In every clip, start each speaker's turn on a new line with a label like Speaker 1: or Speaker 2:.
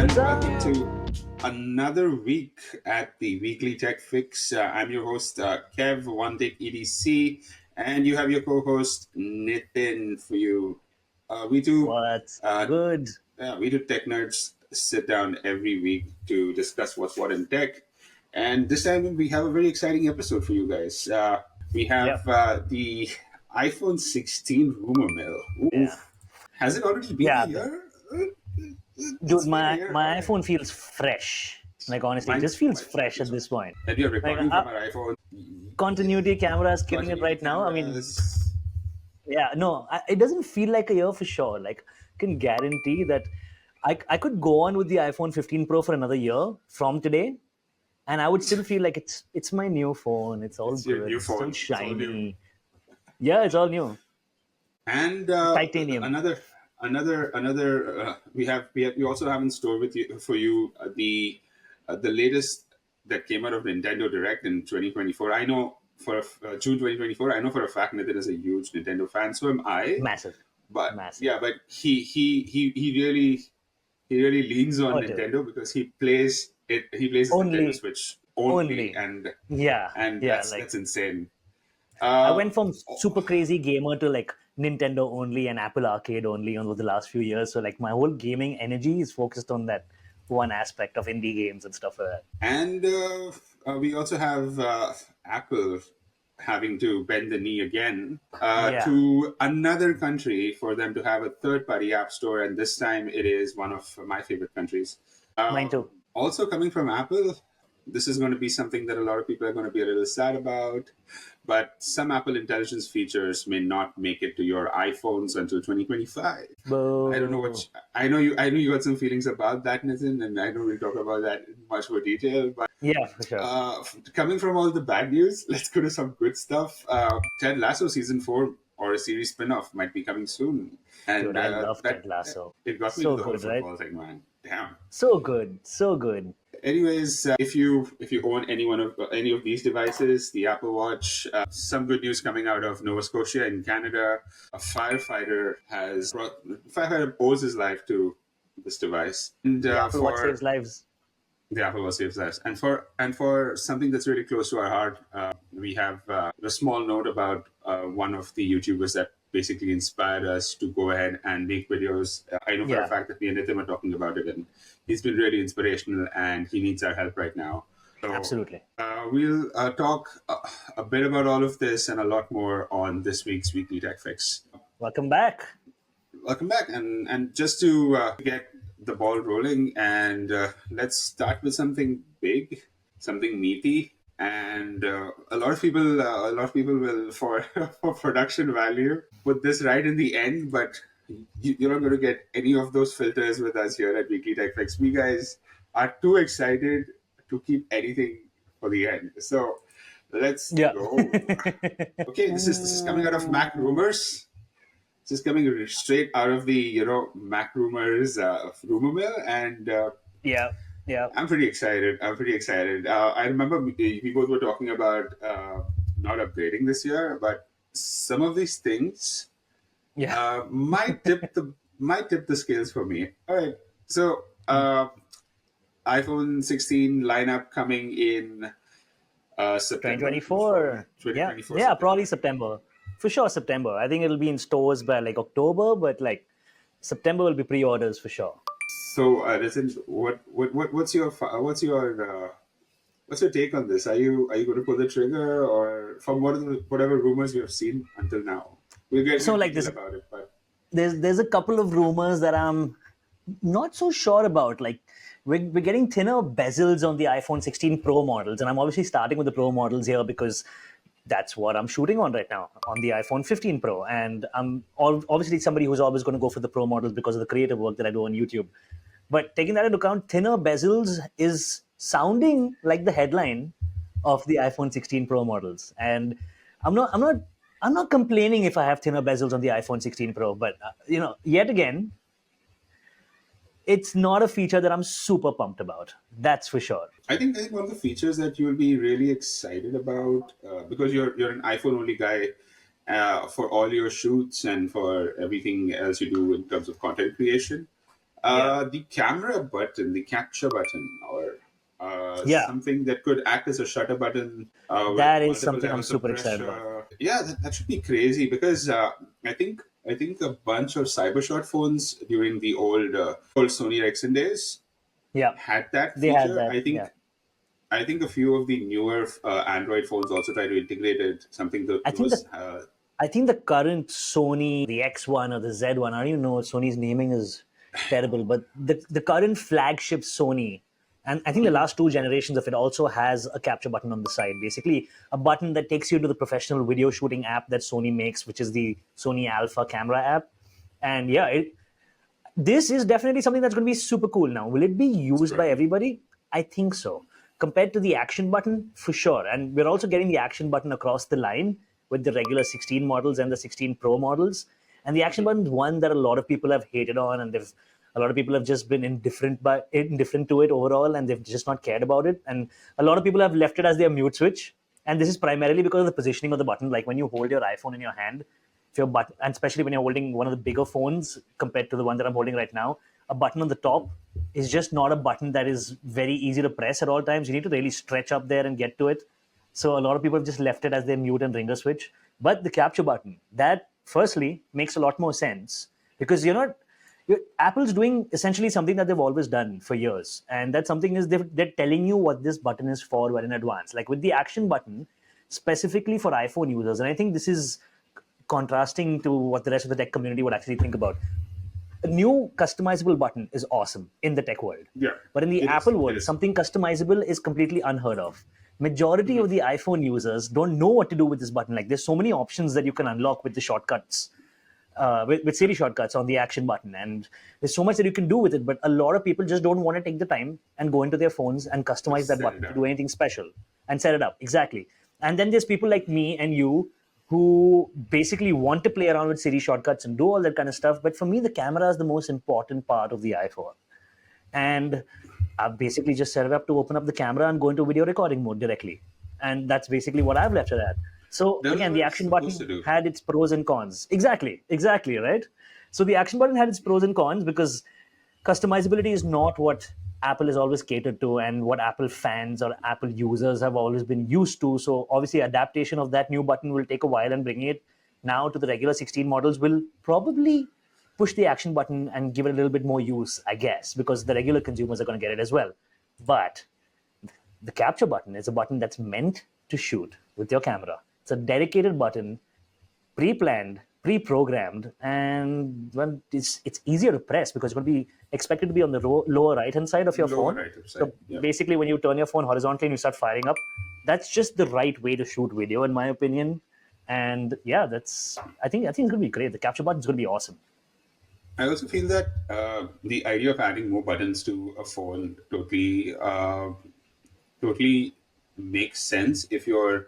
Speaker 1: and welcome to another week at the Weekly Tech Fix. I'm your host, Kev, One Take EDC, and you have your co-host, Nitin, for you. We do
Speaker 2: What's
Speaker 1: uh,
Speaker 2: good?
Speaker 1: we do tech nerds sit down every week to discuss what's what in tech, and this time we have a very exciting episode for you guys. We have
Speaker 2: Yep.
Speaker 1: the iPhone 16 rumor mill.
Speaker 2: Yeah.
Speaker 1: Oof. Has it already been a
Speaker 2: Yeah.
Speaker 1: year? It's
Speaker 2: Dude,
Speaker 1: been a
Speaker 2: my
Speaker 1: year.
Speaker 2: my
Speaker 1: All right.
Speaker 2: iPhone feels fresh. Like honestly, it
Speaker 1: Mine
Speaker 2: just
Speaker 1: too.
Speaker 2: feels
Speaker 1: Mine too.
Speaker 2: fresh at this point.
Speaker 1: And we are
Speaker 2: Like
Speaker 1: recording from our iPhone.
Speaker 2: continuity camera is killing it
Speaker 1: Continuity
Speaker 2: right now. I mean,
Speaker 1: cameras.
Speaker 2: yeah, no, it doesn't feel like a year for sure. Like I can guarantee that I could go on with the iPhone 15 Pro for another year from today, and I would still feel like it's my new phone. It's all
Speaker 1: It's your
Speaker 2: good.
Speaker 1: new
Speaker 2: It's still
Speaker 1: phone. It's all new.
Speaker 2: shiny. Yeah, it's all new.
Speaker 1: And
Speaker 2: Titanium.
Speaker 1: another we also have in store with you for you the latest that came out of Nintendo Direct in 2024. I know for June 2024. I know for a fact Nathan is a huge Nintendo fan. So am I.
Speaker 2: Massive.
Speaker 1: But
Speaker 2: Massive.
Speaker 1: yeah, but he really leans on
Speaker 2: Oh, dude.
Speaker 1: Nintendo because he plays it. He plays his Nintendo
Speaker 2: Only.
Speaker 1: Switch only,
Speaker 2: Only.
Speaker 1: and
Speaker 2: Yeah,
Speaker 1: and
Speaker 2: yeah.
Speaker 1: that's
Speaker 2: Like
Speaker 1: that's insane.
Speaker 2: I
Speaker 1: Uh,
Speaker 2: went from super crazy gamer to like Nintendo only and Apple Arcade only over the last few years. So like my whole gaming energy is focused on that one aspect of indie games and stuff like that.
Speaker 1: And we also have Apple having to bend the knee again
Speaker 2: Yeah,
Speaker 1: to another country for them to have a third party app store. And this time it is one of my favorite countries.
Speaker 2: mine too.
Speaker 1: Also, coming from Apple, this is going to be something that a lot of people are going to be a little sad about. But some Apple Intelligence features may not make it to your iPhones until 2025. I don't know
Speaker 2: Boo.
Speaker 1: what I know. You got some feelings about that, Nathan, and I know we'll talk about that in much more detail. But
Speaker 2: Yeah, for sure.
Speaker 1: coming from all the bad news, let's go to some good stuff. Ted Lasso season 4 or a series spin-off might be coming soon, and
Speaker 2: Dude, I love
Speaker 1: that
Speaker 2: Ted Lasso.
Speaker 1: it got me to
Speaker 2: So
Speaker 1: the whole
Speaker 2: good, right?
Speaker 1: football thing, man. Damn.
Speaker 2: So good. So good.
Speaker 1: Anyways, if you own any of these devices, the Apple Watch, some good news coming out of Nova Scotia in Canada. A firefighter owes his life to this device, and
Speaker 2: The Apple Watch
Speaker 1: for
Speaker 2: saves lives.
Speaker 1: the Apple Watch saves lives, and for something that's really close to our heart, we have a small note about one of the YouTubers that basically inspired us to go ahead and make videos. I know for a
Speaker 2: Yeah,
Speaker 1: fact that me and Nitin were talking about it, and he's been really inspirational, and he needs our help right now. So
Speaker 2: absolutely.
Speaker 1: we'll talk a bit about all of this and a lot more on this week's Weekly Tech Fix.
Speaker 2: Welcome back.
Speaker 1: Welcome back, and just to get the ball rolling, and let's start with something big, something meaty, and a lot of people will for for production value put this right in the end, but you're not going to get any of those filters with us here at Weekly Tech Fix. We guys are too excited to keep anything for the end, so let's
Speaker 2: Yeah.
Speaker 1: go. Okay, this is coming out of Mac rumors. This is coming straight out of the Mac rumors rumor mill, and
Speaker 2: Yeah. Yeah.
Speaker 1: I'm pretty excited. I remember we both were talking about not upgrading this year, but some of these things
Speaker 2: Yeah.
Speaker 1: might tip the scales for me. All right, so iPhone 16 lineup coming in September
Speaker 2: 2024. Yeah.
Speaker 1: 2024
Speaker 2: Yeah,
Speaker 1: September.
Speaker 2: probably September. For sure, September. I think it'll be in stores by like October, but like September will be pre-orders for sure.
Speaker 1: So, listen, what's your take on this? Are you going to pull the trigger, or from whatever rumors you have seen until now? We'll get
Speaker 2: So
Speaker 1: into
Speaker 2: like
Speaker 1: detail
Speaker 2: this,
Speaker 1: about it, but
Speaker 2: there's a couple of rumors that I'm not so sure about. Like we're getting thinner bezels on the iPhone 16 Pro models, and I'm obviously starting with the Pro models here because that's what I'm shooting on right now on the iPhone 15 Pro, and I'm obviously somebody who's always going to go for the Pro models because of the creative work that I do on YouTube. But taking that into account, thinner bezels is sounding like the headline of the iPhone 16 Pro models, and I'm not, I'm not, I'm not complaining if I have thinner bezels on the iPhone 16 Pro. But yet again, it's not a feature that I'm super pumped about. That's for sure.
Speaker 1: I think one of the features that you'll be really excited about because you're an iPhone only guy for all your shoots and for everything else you do in terms of content creation.
Speaker 2: Yeah.
Speaker 1: The camera button, the capture button, or
Speaker 2: Yeah.
Speaker 1: something that could act as a shutter button with
Speaker 2: That is
Speaker 1: multiple
Speaker 2: something I'm
Speaker 1: levels of
Speaker 2: super excited about.
Speaker 1: pressure. Yeah, that should be crazy because I think a bunch of cybershot phones during the old Sony Ericsson days
Speaker 2: Yeah.
Speaker 1: had that
Speaker 2: They had
Speaker 1: feature.
Speaker 2: that.
Speaker 1: I
Speaker 2: Yeah.
Speaker 1: think I think a few of the newer Android phones also try to integrate it. Something that
Speaker 2: I think the
Speaker 1: those
Speaker 2: I think the current Sony, the X1 or the Z1, I don't even know, Sony's naming is terrible, but the current flagship Sony, and I think the last two generations of it also has a capture button on the side. Basically, a button that takes you to the professional video shooting app that Sony makes, which is the Sony Alpha camera app. And yeah, this is definitely something that's going to be super cool. Now, will it be used
Speaker 1: super
Speaker 2: by
Speaker 1: cool.
Speaker 2: everybody? I think so. Compared to the action button, for sure. And we're also getting the action button across the line with the regular 16 models and the 16 Pro models. And the action button is one that a lot of people have hated on, and a lot of people have just been indifferent to it overall, and they've just not cared about it. And a lot of people have left it as their mute switch. And this is primarily because of the positioning of the button. Like when you hold your iPhone in your hand, if your button, and especially when you're holding one of the bigger phones compared to the one that I'm holding right now, a button on the top is just not a button that is very easy to press at all times. You need to really stretch up there and get to it. So a lot of people have just left it as their mute and ringer switch. But the capture button, that firstly makes a lot more sense because Apple's doing essentially something that they've always done for years, and that something is they're telling you what this button is for well in advance. Like with the action button, specifically for iPhone users, and I think this is contrasting to what the rest of the tech community would actually think about. A new customizable button is awesome in the tech world.
Speaker 1: Yeah,
Speaker 2: But in the
Speaker 1: it is.
Speaker 2: Apple
Speaker 1: It
Speaker 2: world,
Speaker 1: is.
Speaker 2: something customizable is completely unheard of. Majority of the iPhone users don't know what to do with this button. Like there's so many options that you can unlock with the shortcuts, with Siri shortcuts on the action button, and there's so much that you can do with it. But a lot of people just don't want to take the time and go into their phones and customize
Speaker 1: Just
Speaker 2: that
Speaker 1: set it
Speaker 2: button to
Speaker 1: up.
Speaker 2: do anything special and set it up exactly. And then there's people like me and you who basically want to play around with Siri shortcuts and do all that kind of stuff. But for me, the camera is the most important part of the iPhone. And I've basically just set it up to open up the camera and go into video recording mode directly. And that's basically what I've left it at. So
Speaker 1: That was
Speaker 2: again,
Speaker 1: what
Speaker 2: the
Speaker 1: it's
Speaker 2: action
Speaker 1: supposed
Speaker 2: button
Speaker 1: to do.
Speaker 2: had its pros and cons. Exactly, right? So the action button had its pros and cons because customizability is not what Apple has always catered to and what Apple fans or Apple users have always been used to. So obviously adaptation of that new button will take a while, and bringing it now to the regular 16 models will probably push the action button and give it a little bit more use, I guess, because the regular consumers are going to get it as well. But the capture button is a button that's meant to shoot with your camera. It's a dedicated button, pre-planned, pre-programmed, and well, it's easier to press because it's going to be expected to be on the lower right-hand side of your
Speaker 1: Lower
Speaker 2: phone.
Speaker 1: right side.
Speaker 2: So
Speaker 1: Yeah.
Speaker 2: basically, when you turn your phone horizontally and you start firing up, that's just the right way to shoot video, in my opinion. And yeah, I think it's going to be great. The capture button is going to be awesome.
Speaker 1: I also feel that the idea of adding more buttons to a phone totally makes sense if you're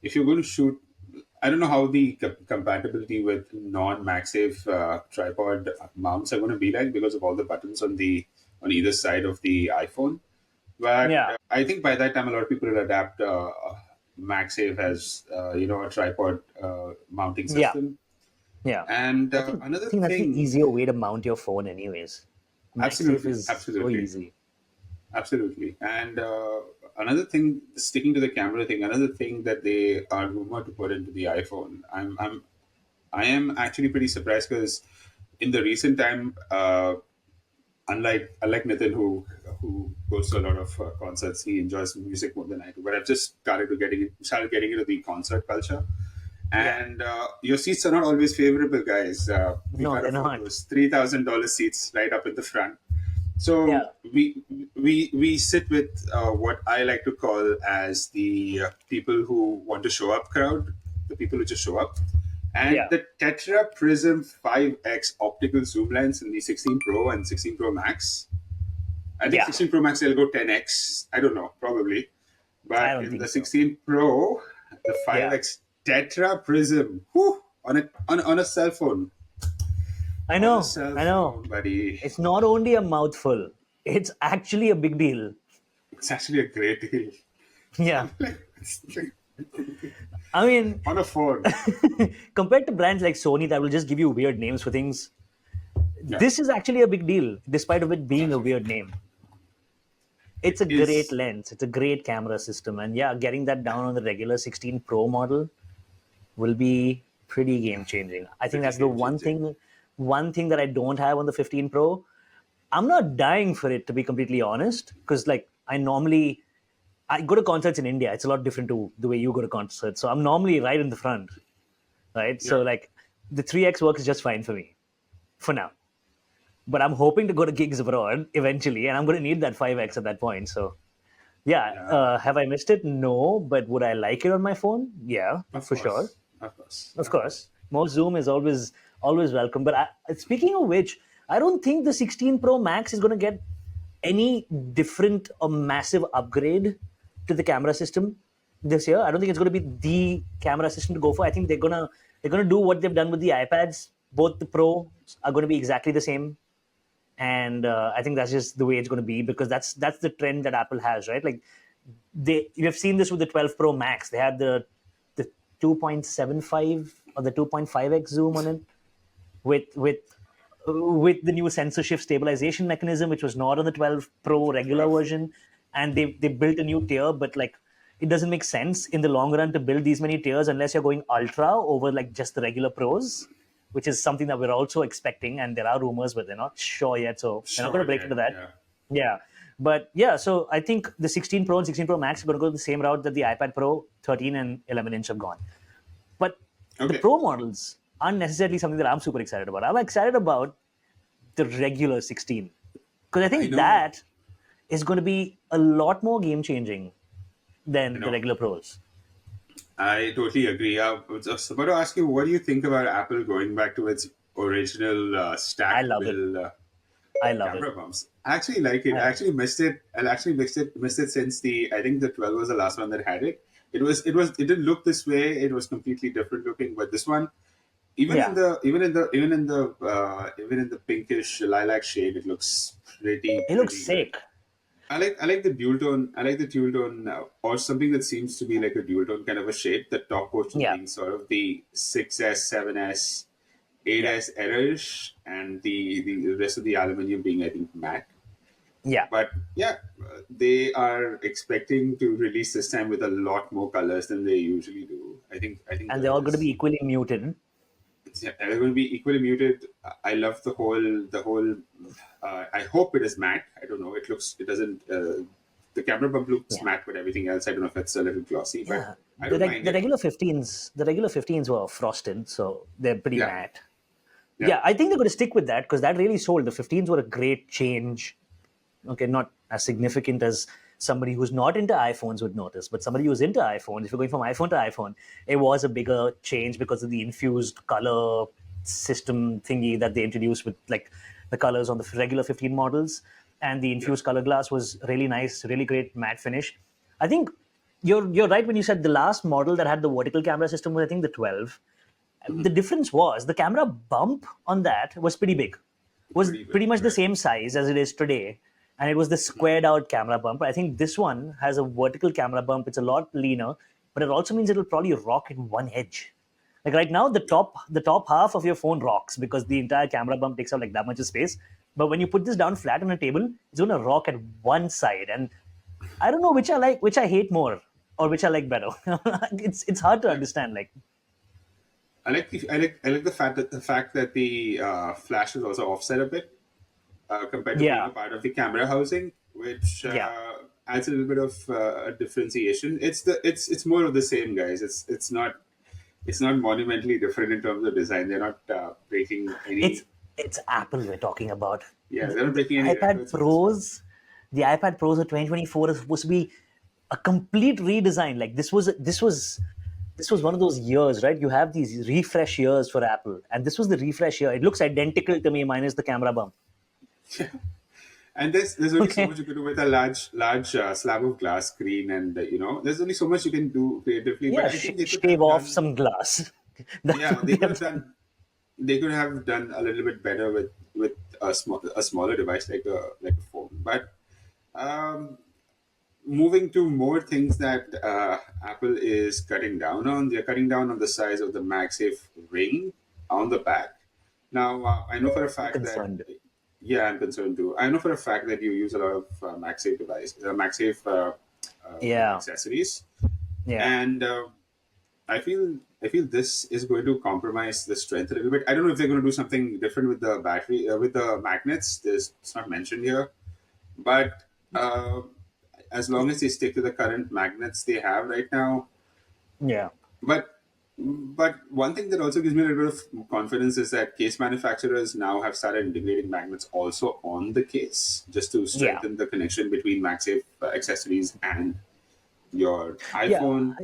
Speaker 1: going to shoot. I don't know how the compatibility with non-MagSafe tripod mounts are going to be like because of all the buttons on either side of the iPhone. But
Speaker 2: Yeah,
Speaker 1: I think by that time, a lot of people will adapt MagSafe as a tripod mounting
Speaker 2: yeah,
Speaker 1: system.
Speaker 2: yeah.
Speaker 1: And
Speaker 2: I think I
Speaker 1: another
Speaker 2: think that's the
Speaker 1: thing,
Speaker 2: easier way to mount your phone, anyways. MagSafe
Speaker 1: absolutely,
Speaker 2: is so
Speaker 1: absolutely.
Speaker 2: easy.
Speaker 1: Absolutely. And another thing, sticking to the camera thing, another thing that they are rumored to put into the iPhone, I am actually pretty surprised because in the recent time, unlike Nitin who goes to a lot of concerts, he enjoys music more than I do. But I've just started getting into the concert culture,
Speaker 2: Yeah.
Speaker 1: and your seats are not always favorable, guys. We
Speaker 2: No,
Speaker 1: can't
Speaker 2: they're
Speaker 1: afford
Speaker 2: not.
Speaker 1: those $3,000 seats right up in the front.
Speaker 2: Yeah.
Speaker 1: So we sit with what I like to call as the people who want to show up crowd, the people who just show up, and
Speaker 2: Yeah.
Speaker 1: the Tetra Prism 5x optical zoom lens in the 16 Pro and 16 Pro Max. I think
Speaker 2: Yeah.
Speaker 1: 16 Pro Max they'll go 10x. I don't know, probably,
Speaker 2: I
Speaker 1: but
Speaker 2: don't
Speaker 1: in the
Speaker 2: think so.
Speaker 1: 16 Pro, the
Speaker 2: Yeah.
Speaker 1: 5x Tetra Prism, whew, on a cell phone,
Speaker 2: I
Speaker 1: on a
Speaker 2: know.
Speaker 1: cell
Speaker 2: I know.
Speaker 1: phone, buddy.
Speaker 2: It's not only a mouthful, it's actually a big deal.
Speaker 1: It's actually a great deal.
Speaker 2: Yeah. I mean,
Speaker 1: On a phone.
Speaker 2: compared to brands like Sony that will just give you weird names for things,
Speaker 1: Yeah.
Speaker 2: This is actually a big deal, despite of it being a weird name.
Speaker 1: It
Speaker 2: It's a great
Speaker 1: is.
Speaker 2: lens. It's a great camera system, and yeah, getting that down on the regular 16 Pro model will be pretty game changing. I think
Speaker 1: Pretty
Speaker 2: that's the
Speaker 1: game changing.
Speaker 2: one thing that I don't have on the 15 Pro. I'm not dying for it, to be completely honest, because like I go to concerts in India. It's a lot different to the way you go to concerts. So I'm normally right in the front, right?
Speaker 1: Yeah.
Speaker 2: So like the 3x works just fine for me for now. But I'm hoping to go to gigs abroad eventually, and I'm going to need that 5x at that point. So yeah,
Speaker 1: Yeah.
Speaker 2: have I missed it? No, but would I like it on my phone? Yeah,
Speaker 1: Of
Speaker 2: for sure.
Speaker 1: course. Of course.
Speaker 2: Of
Speaker 1: Of
Speaker 2: course,
Speaker 1: course.
Speaker 2: more zoom is always welcome. But speaking of which, I don't think the 16 Pro Max is going to get any different or massive upgrade to the camera system this year. I don't think it's going to be the camera system to go for. I think they're gonna do what they've done with the iPads. Both the Pro are going to be exactly the same, and I think that's just the way it's going to be because that's the trend that Apple has, right? Like you have seen this with the 12 Pro Max. They had the 2.75 or the 2.5x zoom on it with the new sensor shift stabilization mechanism, which was not on the 12 Pro regular
Speaker 1: 12.
Speaker 2: version, and they built a new tier, but like it doesn't make sense in the long run to build these many tiers unless you're going ultra over like just the regular pros, which is something that we're also expecting, and there are rumors, but they're not sure yet, so we're not going
Speaker 1: Sure.
Speaker 2: to break
Speaker 1: Yeah.
Speaker 2: into that.
Speaker 1: Yeah.
Speaker 2: Yeah. But yeah, so I think the 16 Pro and 16 Pro Max are going to go the same route that the iPad Pro 13 and 11-inch have gone. But the
Speaker 1: Okay.
Speaker 2: Pro models aren't necessarily something that I'm super excited about. I'm excited about the regular 16 because I
Speaker 1: I
Speaker 2: think
Speaker 1: know.
Speaker 2: that is going to be a lot more game changing
Speaker 1: I
Speaker 2: than the
Speaker 1: know.
Speaker 2: regular Pros.
Speaker 1: I totally agree. I was just about to ask you, what do you think about Apple going back to its original
Speaker 2: I
Speaker 1: stacked
Speaker 2: love it.
Speaker 1: bill
Speaker 2: I love it.
Speaker 1: camera bumps? I actually like it. I actually missed it. I actually missed it since I think the 12 was the last one that had it. It didn't look this way. It was completely different looking. But this one,
Speaker 2: Yeah,
Speaker 1: even in the pinkish lilac shade, it looks
Speaker 2: it looks
Speaker 1: pretty good.
Speaker 2: sick.
Speaker 1: I like the dual tone. I like the dual tone or something that seems to be like a dual tone kind of a shape. The top portion
Speaker 2: Yeah,
Speaker 1: being sort of the 6S, 7S,
Speaker 2: yeah,
Speaker 1: 8S errors, and the rest of the aluminium being I think matte.
Speaker 2: yeah.
Speaker 1: But yeah, they are expecting to release this time with a lot more colors than they usually do. I think
Speaker 2: And they're all going to be
Speaker 1: there's
Speaker 2: equally muted.
Speaker 1: yeah, they're going to be equally muted. I love the whole. I hope it is matte. I don't know. It doesn't. The camera bump looks
Speaker 2: Yeah,
Speaker 1: matte, but everything else, I don't know if it's a little glossy, but
Speaker 2: yeah.
Speaker 1: I don't mind it.
Speaker 2: The regular 15s were frosted, so they're pretty
Speaker 1: Yeah,
Speaker 2: matte.
Speaker 1: yeah,
Speaker 2: Yeah, I think they're going to stick with that because that really sold. The 15s were a great change. Okay, not as significant as somebody who's not into iPhones would notice, but somebody who's into iPhones, if you're going from iPhone to iPhone, it was a bigger change because of the infused color system thingy that they introduced with like the colors on the regular 15 models. And the
Speaker 1: yeah.
Speaker 2: infused color glass was really nice, really great matte finish. I think you're right when you said the last model that had the vertical camera system was I think the 12. The
Speaker 1: Mhm.
Speaker 2: difference was the camera bump on that was pretty big, was
Speaker 1: Pretty big,
Speaker 2: pretty much the
Speaker 1: right?
Speaker 2: same size as it is today, and it was the squared out camera bump. I think this one has a vertical camera bump. It's a lot leaner, but it also means it'll probably rock in one edge. Like right now,
Speaker 1: Yeah,
Speaker 2: the top half of your phone rocks because the entire camera bump takes up like that much of space. But when you put this down flat on a table, it's gonna rock at one side, and I don't know which I hate more, or which I like better. It's hard to
Speaker 1: yeah.
Speaker 2: understand. Like,
Speaker 1: I like the fact that the flash is also offset a bit compared to being
Speaker 2: yeah,
Speaker 1: a part of the camera housing, which
Speaker 2: yeah.
Speaker 1: adds a little bit of a differentiation. It's more of the same, guys. It's not monumentally different in terms of design. They're not breaking
Speaker 2: It's
Speaker 1: any.
Speaker 2: it's Apple we're talking about.
Speaker 1: Yeah,
Speaker 2: The,
Speaker 1: they're not
Speaker 2: the
Speaker 1: breaking any
Speaker 2: iPad
Speaker 1: records with this one.
Speaker 2: Pros, the iPad Pros of 2024 is supposed to be a complete redesign. Like this was one of those years, right? You have these refresh years for Apple, and this was the refresh year. It looks identical to me, minus the camera bump.
Speaker 1: And there's only so
Speaker 2: Okay,
Speaker 1: much you can do with a large slab of glass screen, and there's only so much you can do creatively. But
Speaker 2: yeah,
Speaker 1: I think they could
Speaker 2: shave
Speaker 1: have
Speaker 2: off
Speaker 1: done.
Speaker 2: some glass. That's
Speaker 1: Yeah,
Speaker 2: what they have done.
Speaker 1: they could have done a little bit better with a smaller device like a phone. But um, moving to more things that Apple is cutting down on, they're cutting down on the size of the MagSafe ring on the back. Now, I know for a
Speaker 2: I'm
Speaker 1: fact that,
Speaker 2: concerned.
Speaker 1: yeah, I'm concerned too. I know for a fact that you use a lot of MagSafe MagSafe
Speaker 2: Yeah,
Speaker 1: accessories,
Speaker 2: yeah,
Speaker 1: and I feel this is going to compromise the strength a little bit. I don't know if they're going to do something different with the battery, with the magnets. It's not mentioned here, but uh, as long as they stick to the current magnets they have right now,
Speaker 2: yeah,
Speaker 1: but one thing that also gives me a little bit of confidence is that case manufacturers now have started integrating magnets also on the case, just to
Speaker 2: yeah,
Speaker 1: strengthen the connection between MagSafe accessories and your
Speaker 2: yeah.
Speaker 1: iPhone.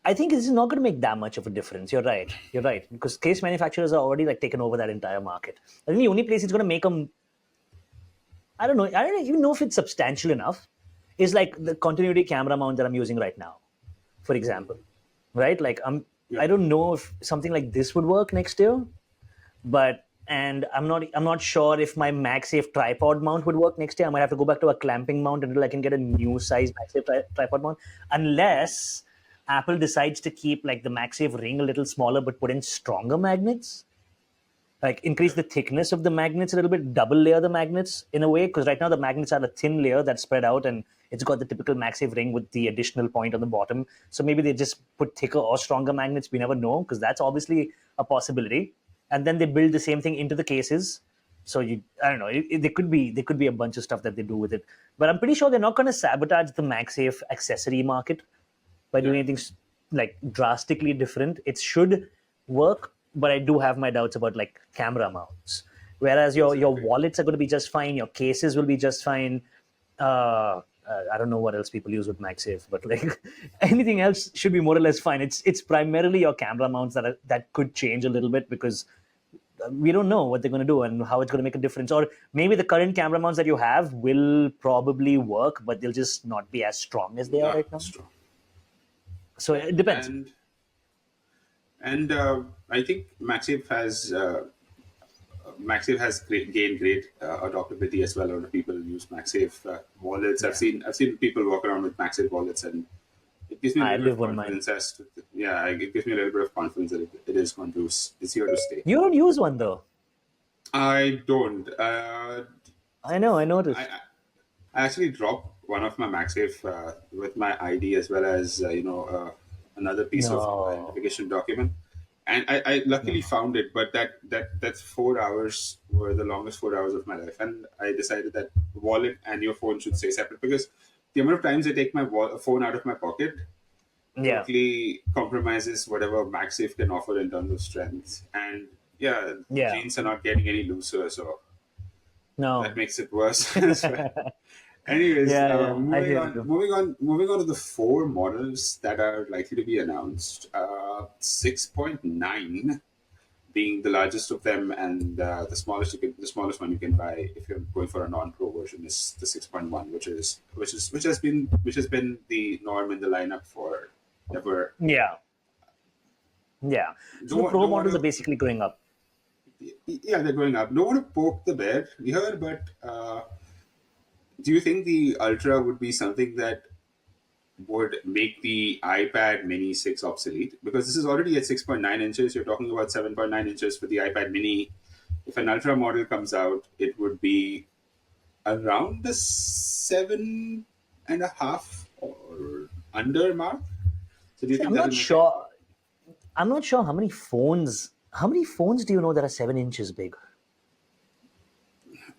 Speaker 2: I think this is not going to make that much of a difference. You're right. You're right because case manufacturers are already like taken over that entire market. I think the only place it's going to make them, I don't know. I don't even know if it's substantial enough. Is like the continuity camera mount that I'm using right now, for example, right? Like
Speaker 1: Yeah,
Speaker 2: I don't know if something like this would work next year, but and I'm not sure if my MagSafe tripod mount would work next year. I might have to go back to a clamping mount until I can get a new size MagSafe tripod mount, unless Apple decides to keep like the MagSafe ring a little smaller but put in stronger magnets, like increase the thickness of the magnets a little bit, double layer the magnets in a way, because right now the magnets are a thin layer that's spread out and it's got the typical MagSafe ring with the additional point on the bottom. So maybe they just put thicker or stronger magnets. We never know, because that's obviously a possibility. And then they build the same thing into the cases. So I don't know. There could be a bunch of stuff that they do with it, but I'm pretty sure they're not going to sabotage the MagSafe accessory market by
Speaker 1: yeah,
Speaker 2: doing anything like drastically different. It should work, but I do have my doubts about like camera mounts. Whereas your
Speaker 1: exactly.
Speaker 2: wallets are going to be just fine, your cases will be just fine. I don't know what else people use with MagSafe, but like anything else should be more or less fine. It's primarily your camera mounts that could change a little bit, because we don't know what they're going to do and how it's going to make a difference. Or maybe the current camera mounts that you have will probably work, but they'll just not be as strong as they are
Speaker 1: Yeah,
Speaker 2: right now.
Speaker 1: strong.
Speaker 2: So
Speaker 1: Yeah,
Speaker 2: it depends.
Speaker 1: and I think MagSafe has gained great adoptability as well. A lot of people use MagSafe wallets. I've
Speaker 2: Yeah,
Speaker 1: seen people walk around with MagSafe wallets, and it gives me a
Speaker 2: I
Speaker 1: little bit
Speaker 2: live
Speaker 1: of
Speaker 2: on mine.
Speaker 1: confidence as to yeah, it gives me a little bit of confidence that it is going to it's here to stay.
Speaker 2: You don't use one though.
Speaker 1: I don't.
Speaker 2: I know. I
Speaker 1: I
Speaker 2: noticed.
Speaker 1: I I actually dropped one of my MagSafe with my ID as well as another piece of
Speaker 2: No,
Speaker 1: identification document, and I luckily
Speaker 2: no.
Speaker 1: found it. But that's 4 hours were the longest 4 hours of my life, and I decided that wallet and your phone should stay separate because the amount of times I take my phone out of my pocket
Speaker 2: Yeah,
Speaker 1: totally compromises whatever MagSafe can offer in terms of strength. And yeah,
Speaker 2: yeah.
Speaker 1: jeans are not getting any looser, so that
Speaker 2: No.
Speaker 1: makes it worse as well. Anyways,
Speaker 2: Yeah, yeah. I hear you.
Speaker 1: moving on to the four models that are likely to be announced. 6.9 being the largest of them, and the smallest one you can buy if you're going for a non-pro version is the 6.1, which has been the norm in the lineup for ever.
Speaker 2: Yeah, yeah. So the pro
Speaker 1: Don't want
Speaker 2: models are
Speaker 1: to,
Speaker 2: basically growing up.
Speaker 1: yeah, they're going up. Don't want to poke the bear here, but do you think the Ultra would be something that would make the iPad Mini 6 obsolete? Because this is already at 6.9 inches. You're talking about 7.9 inches for the iPad Mini. If an Ultra model comes out, it would be around the 7.5 or under mark. So do you
Speaker 2: See,
Speaker 1: think
Speaker 2: I'm
Speaker 1: that'll
Speaker 2: not
Speaker 1: make it?
Speaker 2: sure. I'm not sure how many phones. How many phones do you know that are 7 inches big?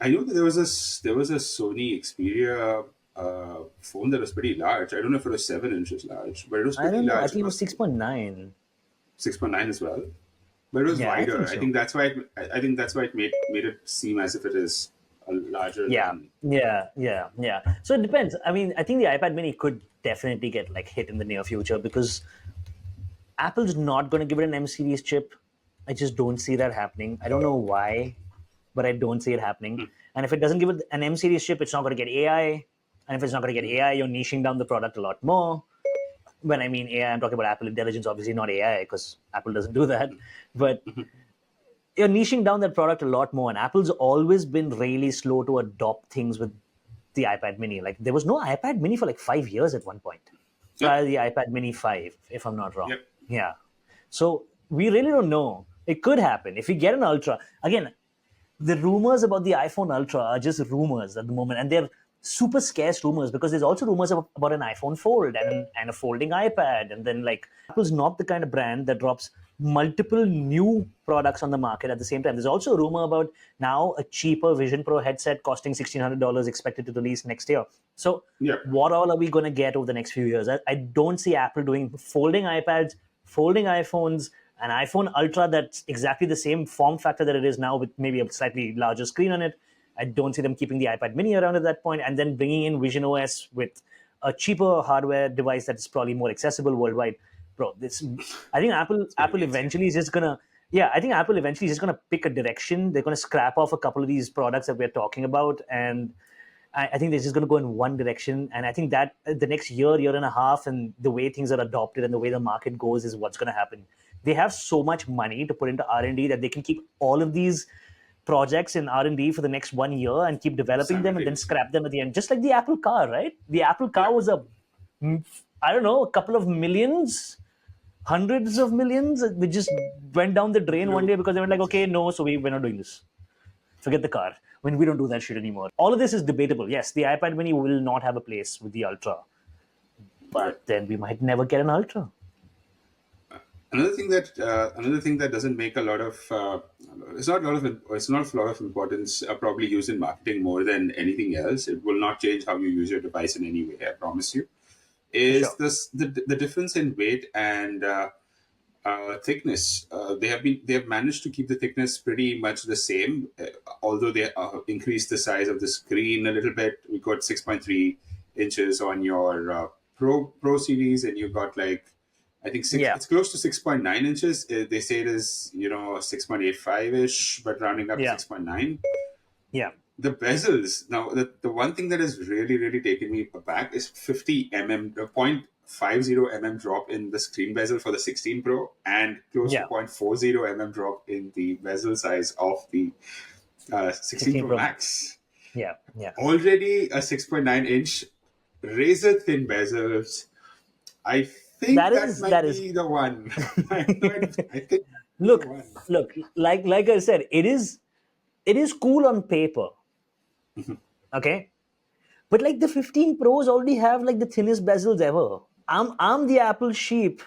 Speaker 1: I know that there was a Sony Xperia phone that was pretty large. I don't know if it was 7 inches large, but it was
Speaker 2: I
Speaker 1: pretty
Speaker 2: don't know. I
Speaker 1: large.
Speaker 2: think
Speaker 1: It
Speaker 2: it was
Speaker 1: was
Speaker 2: 6.9.
Speaker 1: 6.9 as well, but it was
Speaker 2: Yeah, I
Speaker 1: wider.
Speaker 2: think
Speaker 1: I
Speaker 2: so.
Speaker 1: think that's why I think that's why it made it seem as if it is larger
Speaker 2: Yeah,
Speaker 1: than.
Speaker 2: yeah, yeah, yeah. So it depends. I mean, I think the iPad Mini could definitely get like hit in the near future, because Apple's not going to give it an M series chip. I just don't see that happening. I don't know why, but I don't see it happening. And if it doesn't give it an M series chip, it's not going to get AI. And if it's not going to get AI, you're niching down the product a lot more. When I mean AI, I'm talking about Apple Intelligence, obviously not AI, because Apple doesn't do that. But you're niching down that product a lot more. And Apple's always been really slow to adopt things with the iPad Mini. Like there was no iPad Mini for like 5 years at one point,
Speaker 1: Yep,
Speaker 2: prior to the iPad Mini 5, if I'm not wrong.
Speaker 1: yep.
Speaker 2: Yeah. So we really don't know. It could happen if we get an Ultra. Again, the rumors about the iPhone Ultra are just rumors at the moment, and they're super scarce rumors because there's also rumors about an iPhone Fold and a folding iPad, and then like Apple's not the kind of brand that drops multiple new products on the market at the same time. There's also a rumor about now a cheaper Vision Pro headset costing $1,600 expected to release next year. So
Speaker 1: Yeah.
Speaker 2: what all are we going to get over the next few years? I don't see Apple doing folding iPads, folding iPhones, an iPhone Ultra that's exactly the same form factor that it is now with maybe a slightly larger screen on it. I don't see them keeping the iPad mini around at that point and then bringing in Vision OS with a cheaper hardware device that's probably more accessible worldwide. Bro, this I think Apple
Speaker 1: Insane.
Speaker 2: eventually is just gonna yeah, I think Apple eventually is just gonna pick a direction. They're gonna scrap off a couple of these products that we're talking about, and I think they're just going to go in one direction. And I think that the next year and a half, and the way things are adopted and the way the market goes is what's going to happen. They have so much money to put into R&D that they can keep all of these projects in R&D for the next 1 year and keep developing them and then
Speaker 1: Simultaneously.
Speaker 2: scrap them at the end. Just like the Apple car, right? The Apple
Speaker 1: Yeah.
Speaker 2: car was I don't know, a couple of millions, hundreds of millions. We just went down the drain one
Speaker 1: Blue.
Speaker 2: day because they were like, okay, no, so we're not doing this. Forget the car. When we don't do that shit anymore. All of this is debatable. Yes, the iPad mini will not have a place with the Ultra,
Speaker 1: Yeah.
Speaker 2: but then we might never get an Ultra.
Speaker 1: Another thing that doesn't make a lot of it's not a lot of importance, probably used in marketing more than anything else. It will not change how you use your device in any way, I promise you. Is
Speaker 2: Sure.
Speaker 1: the difference in weight and thickness? They have managed to keep the thickness pretty much the same, although they increased the size of the screen a little bit. We got 6.3 inches on your Pro series, and you got like I think six.
Speaker 2: Yeah.
Speaker 1: It's close to 6.9 inches. They say it is 6.85 ish, but rounding up to
Speaker 2: Yeah.
Speaker 1: 6.9.
Speaker 2: Yeah.
Speaker 1: The bezels. Now, the one thing that has really taken me aback is 50 mm, the 0.50 mm drop in the screen bezel for the 16 Pro, and close to
Speaker 2: Yeah.
Speaker 1: 0.40 mm drop in the bezel size of the 16
Speaker 2: 16
Speaker 1: Pro
Speaker 2: Pro Max.
Speaker 1: Max.
Speaker 2: Yeah. Yeah.
Speaker 1: Already a 6.9 inch, razor thin bezels. I think that might
Speaker 2: That is.
Speaker 1: be the one. I think it's the
Speaker 2: Look,
Speaker 1: one.
Speaker 2: look. Like I said, it is cool on paper. Okay, but like the 15 Pros already have like the thinnest bezels ever. I'm the Apple sheep,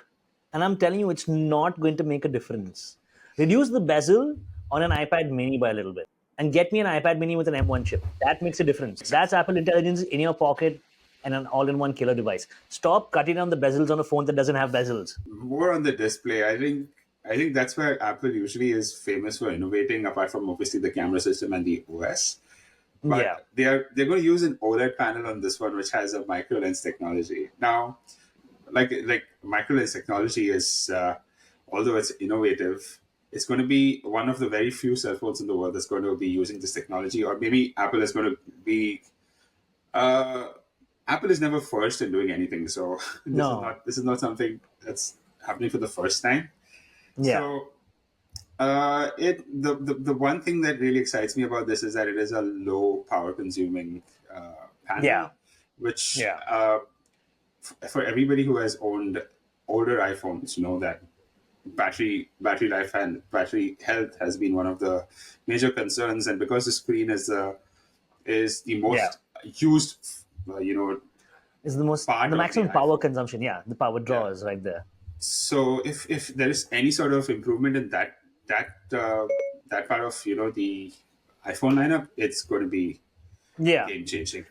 Speaker 2: and I'm telling you, it's not going to make a difference. Reduce the bezel on an iPad Mini by a little bit, and get me an iPad Mini with an M1 chip. That makes a difference. That's Apple intelligence in your pocket and an all-in-one killer device. Stop cutting down the bezels on a phone that doesn't have bezels.
Speaker 1: More on the display. I think that's where Apple usually is famous for innovating, apart from obviously the camera system and the OS.
Speaker 2: Yeah,
Speaker 1: But they're going to use an OLED panel on this one, which has a micro lens technology. Now, like micro lens technology is, although it's innovative, it's going to be one of the very few cell phones in the world that's going to be using this technology, or maybe Apple is going to be. Uh, Apple is never first in doing anything, so
Speaker 2: no,
Speaker 1: this is not something that's happening for the first time.
Speaker 2: yeah,
Speaker 1: So the one thing that really excites me about this is that it is a low power consuming panel,
Speaker 2: yeah,
Speaker 1: which
Speaker 2: yeah,
Speaker 1: for everybody who has owned older iPhones, know that battery life and battery health has been one of the major concerns, and because the screen is the
Speaker 2: yeah.
Speaker 1: most used
Speaker 2: Is
Speaker 1: part
Speaker 2: the
Speaker 1: of the
Speaker 2: maximum power
Speaker 1: iPhone.
Speaker 2: consumption. Yeah, the power
Speaker 1: Yeah.
Speaker 2: draw is right there.
Speaker 1: So if there is any sort of improvement in that part of the iPhone lineup, it's going to be
Speaker 2: Yeah,
Speaker 1: game changing.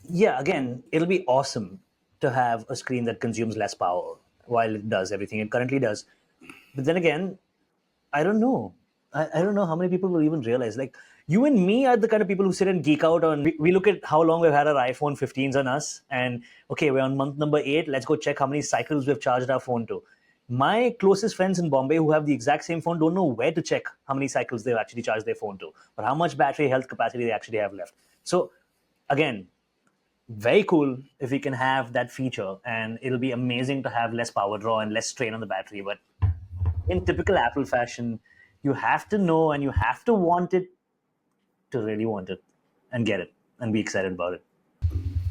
Speaker 2: yeah. Again, it'll be awesome to have a screen that consumes less power while it does everything it currently does. But then again, I don't know. I don't know how many people will even realize. Like, you and me are the kind of people who sit and geek out on. We look at how long we've had our iPhone 15s on us, and okay, we're on month number 8. Let's go check how many cycles we've charged our phone to. My closest friends in Bombay who have the exact same phone don't know where to check how many cycles they've actually charged their phone to, or how much battery health capacity they actually have left. So, again, very cool if we can have that feature, and it'll be amazing to have less power draw and less strain on the battery. But in typical Apple fashion, you have to know and you have to want it to really want it and get it and be excited about it.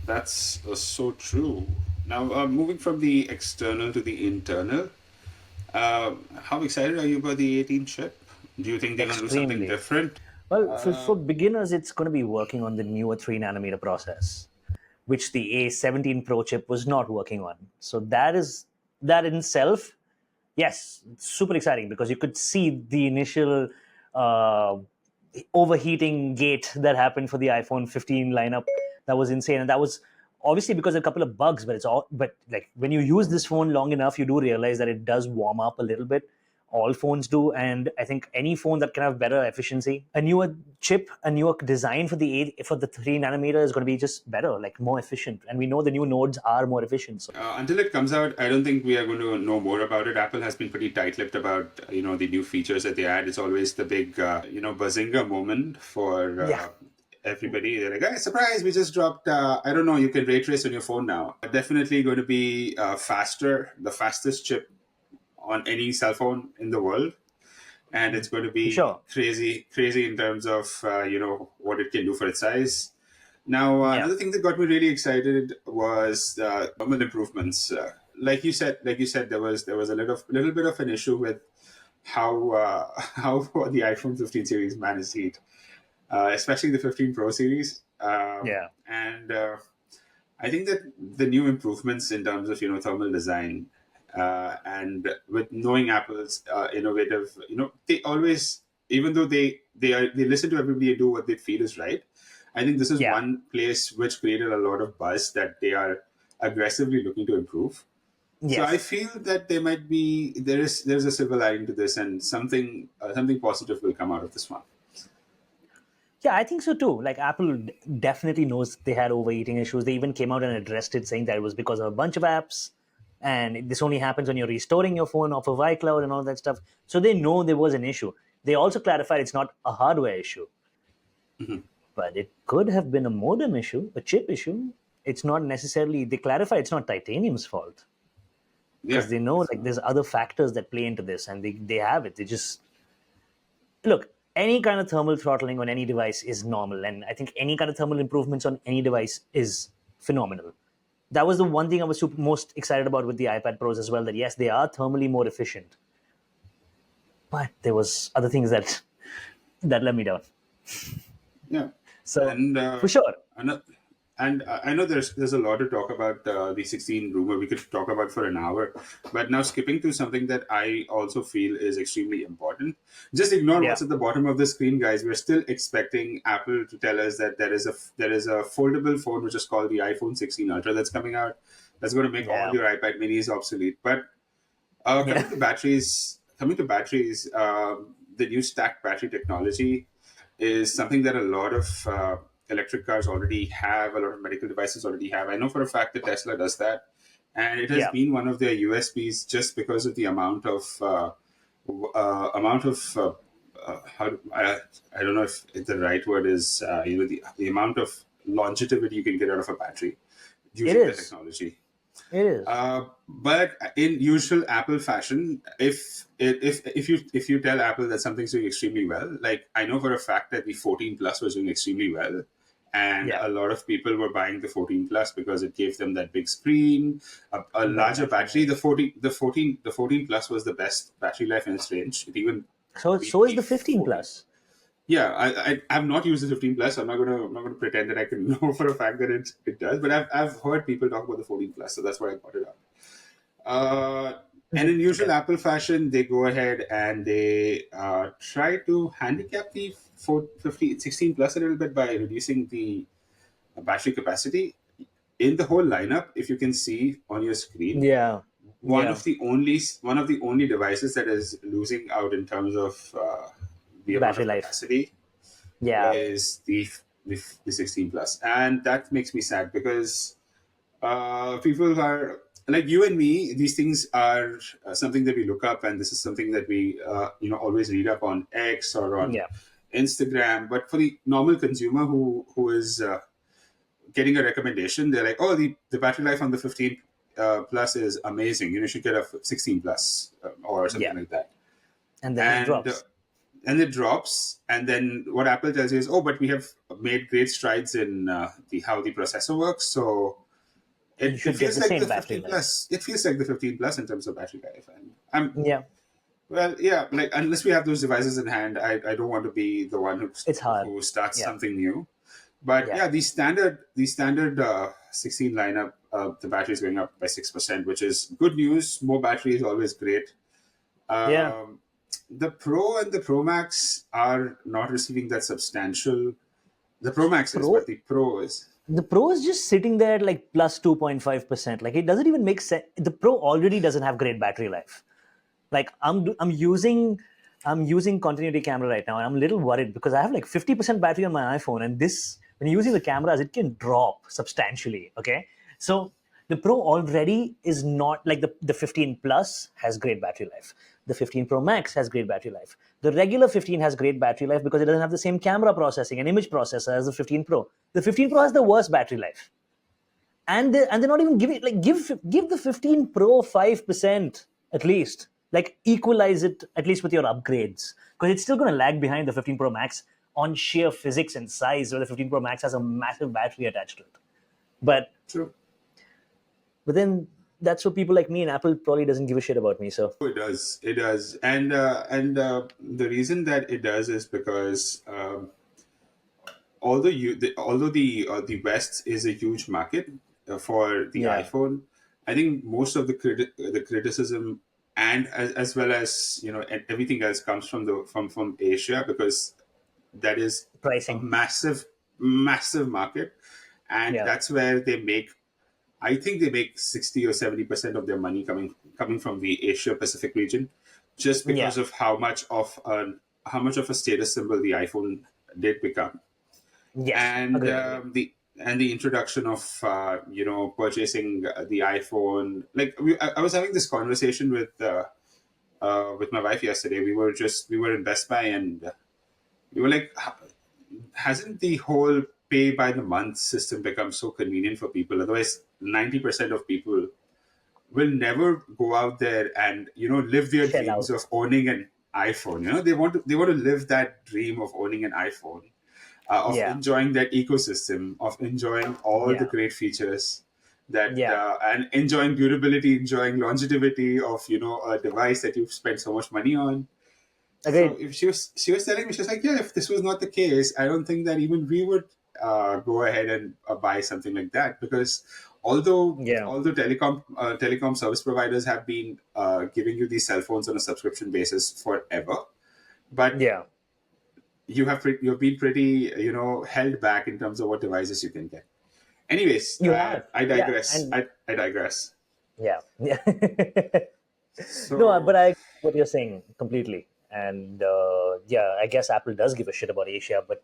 Speaker 1: That's so true. Now, moving from the external to the internal, how excited are you about the 18 chip? Do you think they're going to do something
Speaker 2: extremely.
Speaker 1: different?
Speaker 2: Well, for beginners, it's going to be working on the newer 3 nanometer process, which the A17 Pro chip was not working on. So that in itself, yes, super exciting because you could see the initial uh, overheating gate that happened for the iPhone 15 lineup. That was insane, and that was obviously because of a couple of bugs. But it's all. But like when you use this phone long enough, you do realize that it does warm up a little bit. All phones do, and I think any phone that can have better efficiency, a newer chip, a newer design for the 3 nanometer is going to be just better, like more efficient. And we know the new nodes are more efficient. So
Speaker 1: Until it comes out, I don't think we are going to know more about it. Apple has been pretty tight-lipped about the new features that they add. It's always the big bazinga moment for
Speaker 2: yeah,
Speaker 1: everybody. They're like, "Hey, surprise! We just dropped. I don't know. You can ray trace on your phone now." Definitely going to be faster, the fastest chip on any cell phone in the world, and it's going to
Speaker 2: for
Speaker 1: be
Speaker 2: sure.
Speaker 1: crazy in terms of what it can do for its size. Now,
Speaker 2: Yeah,
Speaker 1: another thing that got me really excited was thermal improvements. Like you said, there was a little bit of an issue with how how the iPhone 15 series managed heat, especially the 15 Pro series.
Speaker 2: yeah,
Speaker 1: And I think that the new improvements in terms of thermal design, and with knowing Apple's innovative, they always, even though they listen to everybody and do what they feel is right. I think this is
Speaker 2: yeah.
Speaker 1: one place which created a lot of buzz that they are aggressively looking to improve. So I
Speaker 2: Yes.
Speaker 1: feel that there's a silver lining to this, and something positive will come out of this one.
Speaker 2: Yeah, I think so too. Like Apple definitely knows they had overeating issues. They even came out and addressed it, saying that it was because of a bunch of apps, and this only happens when you're restoring your phone off of iCloud and all that stuff. So they know there was an issue. They also clarified it's not a hardware issue, but it could have been a modem issue, a chip issue. It's not necessarily. They clarify it's not titanium's fault
Speaker 1: Yeah.
Speaker 2: because they know like there's other factors that play into this, and they have it. They just look, any kind of thermal throttling on any device is normal, and I think any kind of thermal improvements on any device is phenomenal. That was the one thing I was most excited about with the iPad Pros as well. That yes, they are thermally more efficient, but there was other things that that let me down.
Speaker 1: Yeah,
Speaker 2: So
Speaker 1: and
Speaker 2: for sure,
Speaker 1: ano- I know there's a lot to talk about the 16 rumor. We could talk about for an hour, but now skipping to something that I also feel is extremely important. Just ignore
Speaker 2: yeah,
Speaker 1: what's at the bottom of the screen, guys. We're still expecting Apple to tell us that there is a foldable phone which is called the iPhone 16 Ultra that's coming out. That's going to make all
Speaker 2: yeah,
Speaker 1: your iPad Minis obsolete. But
Speaker 2: yeah,
Speaker 1: coming to batteries, the new stacked battery technology is something that a lot of electric cars already have, a lot of medical devices already have. I know for a fact that Tesla does that, and it has
Speaker 2: yeah.
Speaker 1: been one of their USPs just because of the I don't know if the right word is the amount of longevity you can get out of a battery
Speaker 2: It
Speaker 1: using the
Speaker 2: is.
Speaker 1: technology.
Speaker 2: It is.
Speaker 1: But in usual Apple fashion, if you tell Apple that something's doing extremely well, like I know for a fact that the 14 Plus was doing extremely well, and
Speaker 2: Yeah,
Speaker 1: a lot of people were buying the 14 Plus because it gave them that big screen, a
Speaker 2: better
Speaker 1: larger battery.
Speaker 2: battery.
Speaker 1: The 14 Plus was the best battery life in its range. It even
Speaker 2: So
Speaker 1: beat
Speaker 2: is
Speaker 1: the
Speaker 2: the 15
Speaker 1: 14.
Speaker 2: plus.
Speaker 1: Yeah, I've not used the 15 plus. So I'm not gonna pretend that I can know for a fact that it does. But I've heard people talk about the 14 plus, so that's why I brought it up. And in usual
Speaker 2: Okay.
Speaker 1: Apple fashion, they go ahead and they try to handicap the 16 plus a little bit by reducing the battery capacity. In the whole lineup, if you can see on your screen,
Speaker 2: Yeah,
Speaker 1: one
Speaker 2: yeah.
Speaker 1: of the only one of the only devices that is losing out in terms of the amount
Speaker 2: Battery
Speaker 1: of
Speaker 2: life.
Speaker 1: capacity
Speaker 2: Yeah,
Speaker 1: is the 16 plus, and that makes me sad because people are like you and me. These things are something that we look up, and this is something that we always read up on X or on
Speaker 2: yeah.
Speaker 1: Instagram. But for the normal consumer who is getting a recommendation, they're like, "Oh, the battery life on the 15 plus is amazing. You should get a 16 plus or
Speaker 2: Yeah,
Speaker 1: something like that."
Speaker 2: and then it
Speaker 1: And
Speaker 2: drops.
Speaker 1: and it drops, and then what Apple tells you is, "Oh, but we have made great strides in the how the processor works, so."
Speaker 2: You
Speaker 1: It
Speaker 2: should get
Speaker 1: feels
Speaker 2: the
Speaker 1: like
Speaker 2: same
Speaker 1: the
Speaker 2: battery
Speaker 1: 15
Speaker 2: life.
Speaker 1: plus. It feels like the 15 plus in terms of battery life. And I'm
Speaker 2: Yeah,
Speaker 1: Well, yeah, like unless we have those devices in hand, I don't want to be the one
Speaker 2: It's hard.
Speaker 1: who starts
Speaker 2: Yeah,
Speaker 1: something new. But
Speaker 2: yeah,
Speaker 1: yeah, the standard 16 lineup, the battery is going up by 6%, which is good news. More battery is always great.
Speaker 2: yeah.
Speaker 1: Um, the Pro and the Pro Max are not receiving that substantial. The Pro Max is,
Speaker 2: Pro
Speaker 1: but the Pro is.
Speaker 2: the Pro is just sitting there at like plus 2.5%. Like it doesn't even make sense. The Pro already doesn't have great battery life. Like I'm using continuity camera right now, and I'm a little worried because I have like 50% battery on my iPhone, and this when you're using the cameras, it can drop substantially. Okay, so the Pro already is not like the 15 Plus has great battery life. The 15 Pro Max has great battery life. The regular 15 has great battery life because it doesn't have the same camera processing and image processor as the 15 Pro. The 15 Pro has the worst battery life, and they're not even giving like give the 15 Pro 5% at least, like equalize it at least with your upgrades, because it's still going to lag behind the 15 Pro Max on sheer physics and size, where the 15 Pro Max has a massive battery attached to it. but
Speaker 1: True.
Speaker 2: but then that's what people like me, and Apple probably doesn't give a shit about me. So
Speaker 1: It does. It does. And the reason that it does is because although the West is a huge market for the
Speaker 2: yeah,
Speaker 1: iPhone, I think most of the criticism and as well as everything else comes from Asia, because that is a
Speaker 2: pricing.
Speaker 1: massive market, and
Speaker 2: Yeah,
Speaker 1: that's where they make. I think they make 60 or 70% of their money coming from the Asia Pacific region, just
Speaker 2: yeah,
Speaker 1: because of how much of a status symbol the iPhone did become,
Speaker 2: yes,
Speaker 1: and
Speaker 2: agreed, agreed.
Speaker 1: the introduction of purchasing the iPhone. Like I was having this conversation with my wife yesterday. We were in Best Buy, and we were like, hasn't the whole pay by the month system become so convenient for people? Otherwise, 90% of people will never go out there and live their
Speaker 2: Shell
Speaker 1: dreams
Speaker 2: out.
Speaker 1: of owning an iPhone. They want to live that dream of owning an iPhone, of
Speaker 2: Yeah,
Speaker 1: enjoying that ecosystem, of enjoying all the
Speaker 2: yeah,
Speaker 1: great features that
Speaker 2: yeah,
Speaker 1: and enjoying durability, enjoying longevity of a device that you've spent so much money on. So
Speaker 2: agreed.
Speaker 1: if she was telling me, she was like, yeah, if this was not the case, I don't think that even we would go ahead and buy something like that, because although
Speaker 2: Yeah,
Speaker 1: although telecom service providers have been giving you these cell phones on a subscription basis forever, but
Speaker 2: yeah,
Speaker 1: you've been pretty held back in terms of what devices you can get. Anyways,
Speaker 2: you have.
Speaker 1: I
Speaker 2: Yeah,
Speaker 1: digress.
Speaker 2: and
Speaker 1: I digress.
Speaker 2: yeah, yeah. No,
Speaker 1: So
Speaker 2: but I agree with what you're saying completely. And yeah, I guess Apple does give a shit about Asia, but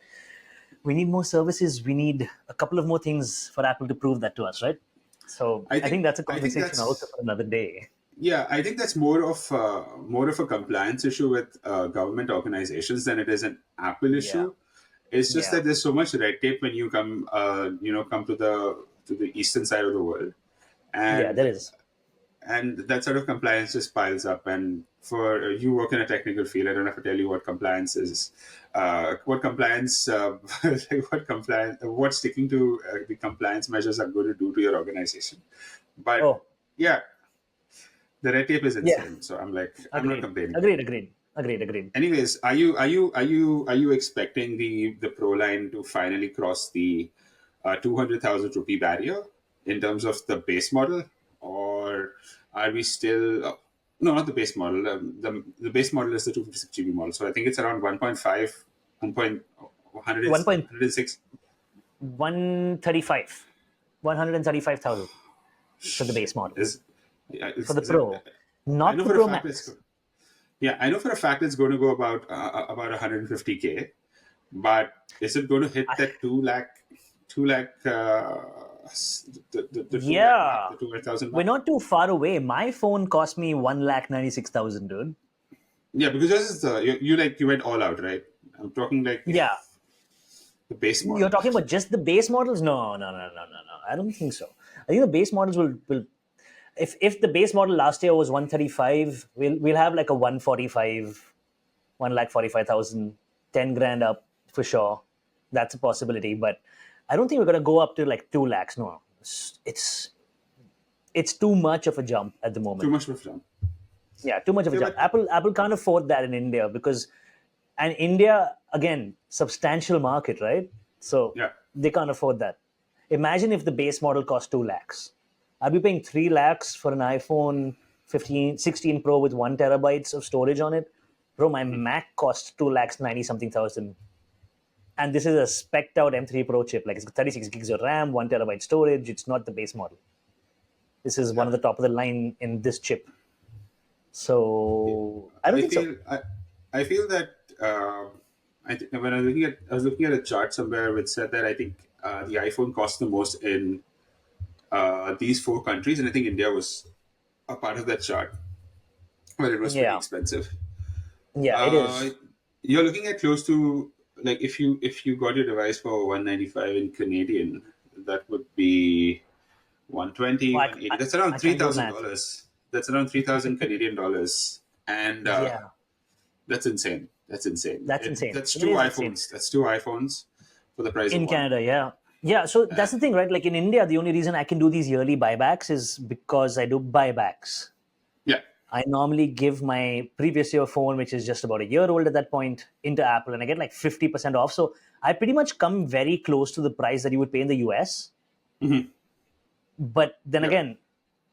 Speaker 2: we need more services. We need a couple of more things for Apple to prove that to us, right? So
Speaker 1: I
Speaker 2: I think
Speaker 1: think
Speaker 2: that's a
Speaker 1: I think
Speaker 2: conversation also
Speaker 1: that's
Speaker 2: for another day.
Speaker 1: Yeah, I think that's more of a compliance issue with government organizations than it is an Apple
Speaker 2: Yeah,
Speaker 1: issue. It's just
Speaker 2: yeah,
Speaker 1: that there's so much red tape when you come to the eastern side of the world,
Speaker 2: yeah.
Speaker 1: and
Speaker 2: There is.
Speaker 1: and that sort of compliance just piles up. And for you work in a technical field, I don't have to tell you what compliance is, what compliance, like what sticking to the compliance measures are going to do to your organization. But
Speaker 2: Oh,
Speaker 1: yeah, the red tape is
Speaker 2: yeah.
Speaker 1: insane. So I'm like, I'm not
Speaker 2: Agreed.
Speaker 1: complaining.
Speaker 2: Agreed. Agreed. Agreed. Agreed.
Speaker 1: Anyways, are you expecting the Pro line to finally cross the 200,000 rupee barrier in terms of the base model, or are we still? No, not the base model. The base model is the 256 GB model. So I think it's around 1.5,
Speaker 2: 1 point
Speaker 1: 106.
Speaker 2: 135, 135,000 for the base
Speaker 1: Shit,
Speaker 2: model,
Speaker 1: is yeah,
Speaker 2: for
Speaker 1: is,
Speaker 2: the
Speaker 1: is it?
Speaker 2: Pro,
Speaker 1: I
Speaker 2: not
Speaker 1: know
Speaker 2: the
Speaker 1: for a
Speaker 2: Pro
Speaker 1: fact
Speaker 2: Max.
Speaker 1: yeah, I know for a fact it's going to go about 150K. But is it going to hit that 2 lakh, the 2 lakh mark,
Speaker 2: Yeah,
Speaker 1: the 200,000
Speaker 2: we're
Speaker 1: mark?
Speaker 2: not too far away. My phone cost me 1,96,000, dude.
Speaker 1: Yeah, because this is you went all out, right? I'm talking like
Speaker 2: Yeah,
Speaker 1: the base
Speaker 2: you're
Speaker 1: model.
Speaker 2: talking about just the base models? No, no, no, no, no, no. I don't think so. I think the base models will. If the base model last year was 135, we'll have like a 145, 1,45,000, 10 grand up for sure. That's a possibility, but I don't think we're gonna go up to like 2 lakhs. No, it's too much of a jump at the
Speaker 1: Too
Speaker 2: moment.
Speaker 1: much of a jump.
Speaker 2: Yeah, too much of a
Speaker 1: Yeah,
Speaker 2: jump.
Speaker 1: but
Speaker 2: Apple can't afford that in India because, and India again, substantial market, right? So
Speaker 1: yeah,
Speaker 2: they can't afford that. Imagine if the base model cost 2 lakhs. I'd be paying 3 lakhs for an iPhone 15, 16 Pro with 1 terabytes of storage on it. Bro, my Mac costs 2 lakhs 90 something thousand. And this is a spec'd out M3 Pro chip. Like it's got 36 gigs of RAM, 1 terabyte storage. It's not the base model. This is one
Speaker 1: yeah.
Speaker 2: of the top of the line in this chip. So I don't
Speaker 1: I
Speaker 2: think so.
Speaker 1: feel I, I feel that when I was looking at a chart somewhere which said that I think the iPhone cost the most in these four countries, and I think India was a part of that chart where it was pretty
Speaker 2: Yeah,
Speaker 1: expensive.
Speaker 2: yeah, it
Speaker 1: Uh,
Speaker 2: is.
Speaker 1: you're looking at close to, like, if you got your device for 195 in Canadian, that would be one twenty,
Speaker 2: Oh,
Speaker 1: 180. That's around
Speaker 2: I
Speaker 1: three
Speaker 2: can't do
Speaker 1: thousand
Speaker 2: math.
Speaker 1: dollars. That's around 3,000 Canadian dollars, and
Speaker 2: Yeah,
Speaker 1: that's insane. That's insane.
Speaker 2: that's insane.
Speaker 1: That's
Speaker 2: It
Speaker 1: two
Speaker 2: is insane.
Speaker 1: iPhones. That's two iPhones for the price of
Speaker 2: In
Speaker 1: one.
Speaker 2: Canada, yeah. Yeah, so
Speaker 1: Uh,
Speaker 2: that's the thing, right? Like in India, the only reason I can do these yearly buybacks is because I do buybacks.
Speaker 1: yeah,
Speaker 2: I normally give my previous year phone, which is just about a year old at that point, into Apple and I get like 50% off. So I pretty much come very close to the price that you would pay in the US.
Speaker 1: hmm,
Speaker 2: But then
Speaker 1: yeah,
Speaker 2: again,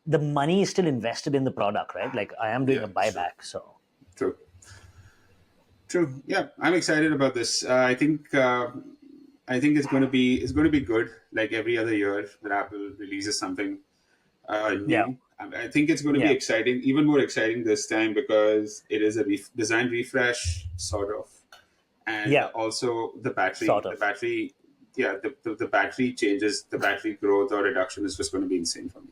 Speaker 2: the money is still invested in the product, right? Like I am doing
Speaker 1: yeah.
Speaker 2: a
Speaker 1: True,
Speaker 2: buyback. So
Speaker 1: true, true. Yeah, I'm excited about this. I think it's going to be good. Like every other year that Apple releases something
Speaker 2: yeah,
Speaker 1: new. I think it's going to be
Speaker 2: yeah,
Speaker 1: exciting, even more exciting this time because it is a design refresh, sort of, and
Speaker 2: yeah,
Speaker 1: also the battery.
Speaker 2: sort
Speaker 1: The
Speaker 2: of.
Speaker 1: battery, yeah, the battery changes, the battery growth or reduction is just going to be insane for me.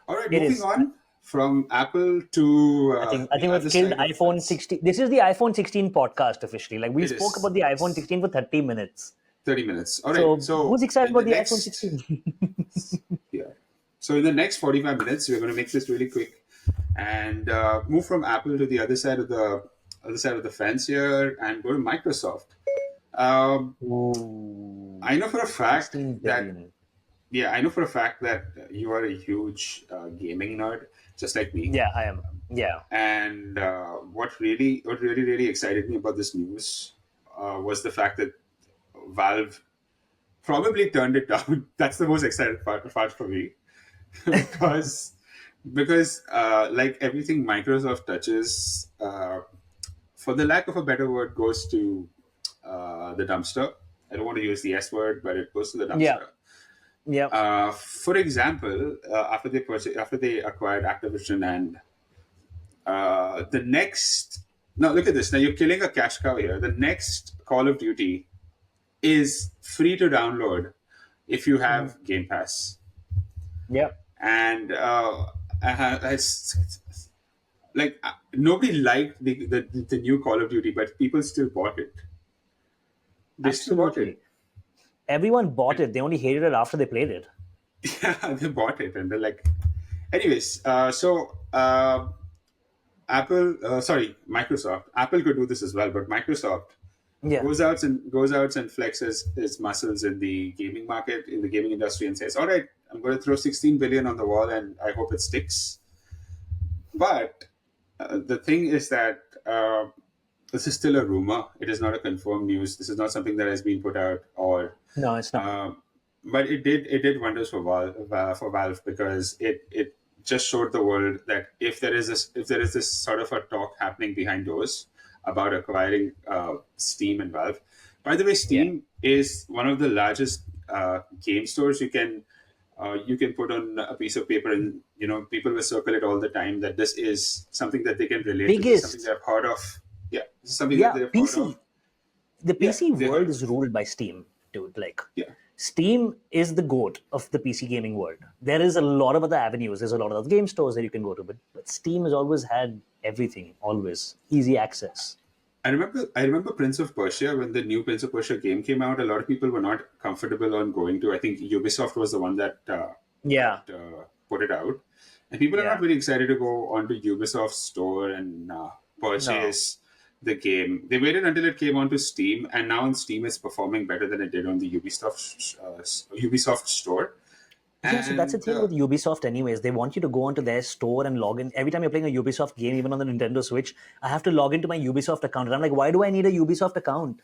Speaker 1: All right,
Speaker 2: It
Speaker 1: moving
Speaker 2: is.
Speaker 1: on from Apple to
Speaker 2: I
Speaker 1: the
Speaker 2: think we've
Speaker 1: other
Speaker 2: killed
Speaker 1: side of the
Speaker 2: iPhone
Speaker 1: fence.
Speaker 2: 16. This is the iPhone 16 podcast officially. Like we
Speaker 1: It
Speaker 2: spoke
Speaker 1: is.
Speaker 2: about the iPhone
Speaker 1: It's
Speaker 2: 16 for 30 minutes.
Speaker 1: 30 minutes. All right.
Speaker 2: So who's
Speaker 1: So
Speaker 2: excited
Speaker 1: in the
Speaker 2: about the iPhone
Speaker 1: next
Speaker 2: 16?
Speaker 1: Yeah. So in the next 45 minutes, we're going to make this really quick and move from Apple to the other side of the fence here and go to Microsoft. Um,
Speaker 2: Ooh,
Speaker 1: I know for a fact
Speaker 2: 16
Speaker 1: that
Speaker 2: billion.
Speaker 1: yeah, I know for a fact that you are a huge gaming nerd, just like me.
Speaker 2: Yeah, I am. Yeah.
Speaker 1: And what really excited me about this news was the fact that Valve probably turned it down. That's the most excited part for me because like everything Microsoft touches, for the lack of a better word, goes to the dumpster. I don't want to use the S word, but it goes to the
Speaker 2: Yeah.
Speaker 1: dumpster.
Speaker 2: Yeah.
Speaker 1: For example, after they acquired Activision and the next, now look at this. Now you're killing a cash cow here. The next Call of Duty is free to download if you
Speaker 2: Mhm.
Speaker 1: have Game Pass,
Speaker 2: Yeah.
Speaker 1: and it's like nobody liked the new Call of Duty, but people still bought it. They still bought
Speaker 2: Absolutely.
Speaker 1: it.
Speaker 2: Everyone bought it. They only hated it after they played it.
Speaker 1: Yeah, they bought it, and they're like, anyways. Sorry, Microsoft. Apple could do this as well, but Microsoft
Speaker 2: Yeah.
Speaker 1: goes out and flexes its muscles in the gaming market, in the gaming industry, and says, "All right, I'm going to throw 16 billion on the wall, and I hope it sticks." But the thing is that this is still a rumor. It is not a confirmed news. This is not something that has been put out, or
Speaker 2: No, it's not.
Speaker 1: but it did wonders for Valve because it just showed the world that if there is this sort of a talk happening behind doors about acquiring Steam and Valve. By the way,
Speaker 2: Yeah.
Speaker 1: Steam is one of the largest game stores. You can put on a piece of paper, and people will circle it all the time that this is something that they can relate to. This is something
Speaker 2: Biggest.
Speaker 1: they've heard of. Yeah, this is something that
Speaker 2: Yeah.
Speaker 1: they've heard of.
Speaker 2: PC. The
Speaker 1: Yeah,
Speaker 2: PC
Speaker 1: they
Speaker 2: world
Speaker 1: heard.
Speaker 2: is ruled by Steam, dude. Like,
Speaker 1: Yeah.
Speaker 2: Steam is the goat of the PC gaming world. There is a lot of other avenues. There's a lot of other game stores that you can go to, but Steam has always had everything, always easy access.
Speaker 1: I remember Prince of Persia when the new Prince of Persia game came out. A lot of people were not comfortable on going to. I think Ubisoft was the one that
Speaker 2: Yeah,
Speaker 1: put it out, and people are not
Speaker 2: yeah.
Speaker 1: very excited to go onto Ubisoft's store and
Speaker 2: No,
Speaker 1: purchase the game. They waited until it came onto Steam, and now on Steam it's performing better than it did on the Ubisoft store.
Speaker 2: Yeah, so that's the
Speaker 1: And
Speaker 2: thing with Ubisoft, anyways. They want you to go onto their store and log in. Every time you're playing a Ubisoft game, even on the Nintendo Switch, I have to log into my Ubisoft account. And I'm like, why do I need a Ubisoft account?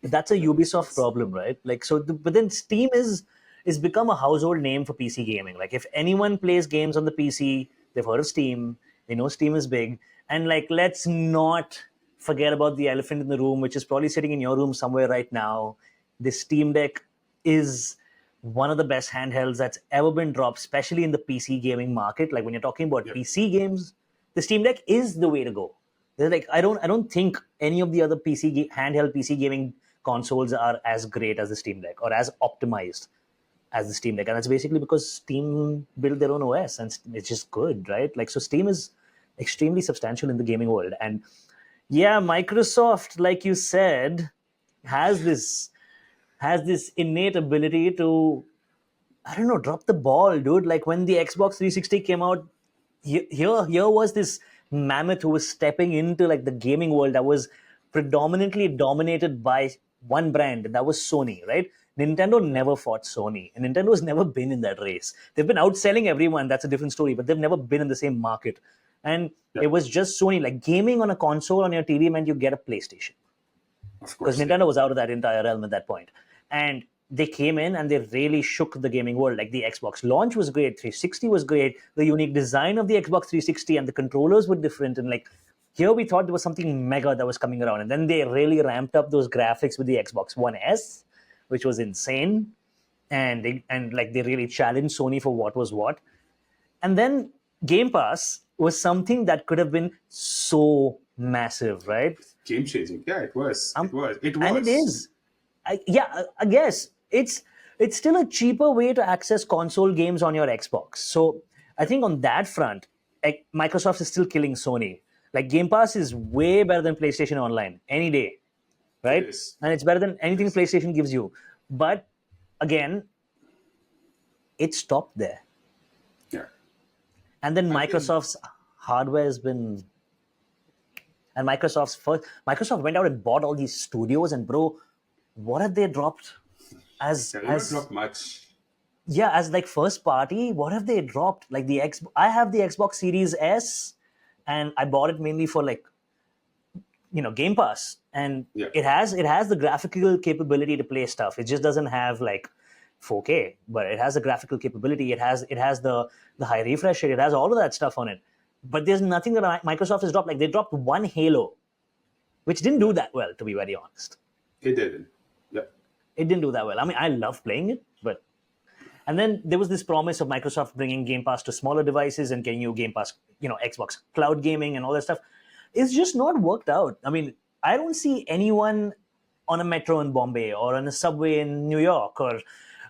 Speaker 2: But that's a Ubisoft
Speaker 1: it's
Speaker 2: problem, right? Like, so, but then Steam is become a household name for PC gaming. Like, if anyone plays games on the PC, they've heard of Steam. They know Steam is big, and like, let's not forget about the elephant in the room, which is probably sitting in your room somewhere right now. The Steam Deck is one of the best handhelds that's ever been dropped, especially in the PC gaming market. Like when you're talking about
Speaker 1: yep.
Speaker 2: PC games, the Steam Deck is the way to go. They're like I don't think any of the other handheld PC gaming consoles are as great as the Steam Deck or as optimized as the Steam Deck, and that's basically because Steam built their own OS and it's just good, right? Like so, Steam is extremely substantial in the gaming world, and yeah, Microsoft, like you said, has this has this innate ability to I don't know, drop the ball, dude. Like when the Xbox 360 came out, here was this mammoth who was stepping into like the gaming world that was predominantly dominated by one brand, and that was Sony, right? Nintendo never fought Sony, and Nintendo's never been in that race. They've been outselling everyone. That's a different story, but they've never been in the same market. And it
Speaker 1: Yep.
Speaker 2: was just Sony. Like gaming on a console on your TV meant you get a PlayStation
Speaker 1: Of
Speaker 2: because
Speaker 1: course. Yeah.
Speaker 2: Nintendo was out of that entire realm at that point. And they came in and they really shook the gaming world. Like the Xbox launch was great, 360 was great, the unique design of the Xbox 360 and the controllers were different. And like here we thought there was something mega that was coming around. And then they really ramped up those graphics with the Xbox One S, which was insane. And they really challenged Sony for what was what. And then Game Pass was something that could have been so massive, right?
Speaker 1: Game changing. Yeah, it was. It
Speaker 2: Um,
Speaker 1: was. It
Speaker 2: and it
Speaker 1: was.
Speaker 2: is. I guess it's still a cheaper way to access console games on your Xbox. So I think on that front, Microsoft is still killing Sony. Like Game Pass is way better than PlayStation Online any day,
Speaker 1: It
Speaker 2: right?
Speaker 1: is.
Speaker 2: And it's better than
Speaker 1: It
Speaker 2: anything
Speaker 1: is.
Speaker 2: PlayStation gives you. But again, it stopped there.
Speaker 1: Yeah.
Speaker 2: And then
Speaker 1: I mean,
Speaker 2: Microsoft's hardware has been and Microsoft went out and bought all these studios and bro, what have they dropped as
Speaker 1: they did not
Speaker 2: as
Speaker 1: drop much.
Speaker 2: yeah, as like first party, what have they dropped? Like I have the Xbox Series S, and I bought it mainly for like Game Pass, and
Speaker 1: Yeah.
Speaker 2: it has the graphical capability to play stuff. It just doesn't have like 4K, but it has the graphical capability. It has the high refresh rate. It has all of that stuff on it. But there's nothing that Microsoft has dropped. Like they dropped one Halo, which didn't do that well, to be very honest.
Speaker 1: It didn't. Yeah.
Speaker 2: It didn't do that well. I mean, I love playing it, but and then there was this promise of Microsoft bringing Game Pass to smaller devices and getting you Game Pass, Xbox cloud gaming and all that stuff. It's just not worked out. I mean, I don't see anyone on a metro in Bombay or on a subway in New York or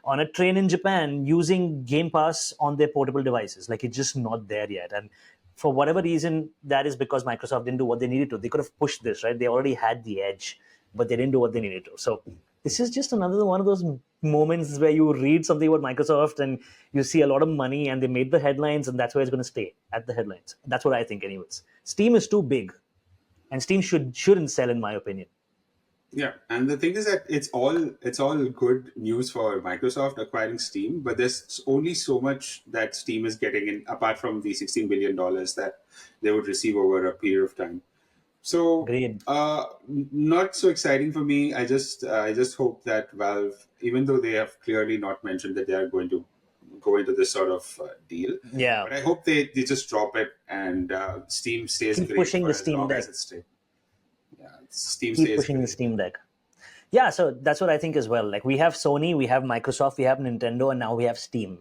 Speaker 2: on a train in Japan using Game Pass on their portable devices. Like it's just not there yet. And for whatever reason, that is because Microsoft didn't do what they needed to. They could have pushed this, right? They already had the edge, but they didn't do what they needed to. So this is just another one of those moments where you read something about Microsoft and you see a lot of money and they made the headlines and that's where it's going to stay at the headlines. That's what I think, anyways. Steam is too big, and Steam shouldn't sell, in my opinion.
Speaker 1: Yeah, and the thing is that it's all good news for Microsoft acquiring Steam, but there's only so much that Steam is getting in apart from the $16 billion that they would receive over a period of time. So,
Speaker 2: Agreed.
Speaker 1: not so exciting for me. I just hope that Valve, even though they have clearly not mentioned that they are going to go into this sort of deal,
Speaker 2: Yeah,
Speaker 1: but I hope they just drop it and Steam stays
Speaker 2: keep
Speaker 1: great
Speaker 2: pushing
Speaker 1: for
Speaker 2: the
Speaker 1: as
Speaker 2: Steam
Speaker 1: long
Speaker 2: Deck.
Speaker 1: as it stays. Yeah, Steam
Speaker 2: Keep
Speaker 1: stays
Speaker 2: pushing the
Speaker 1: great.
Speaker 2: Steam Deck. Yeah, so that's what I think as well. Like we have Sony, we have Microsoft, we have Nintendo, and now we have Steam.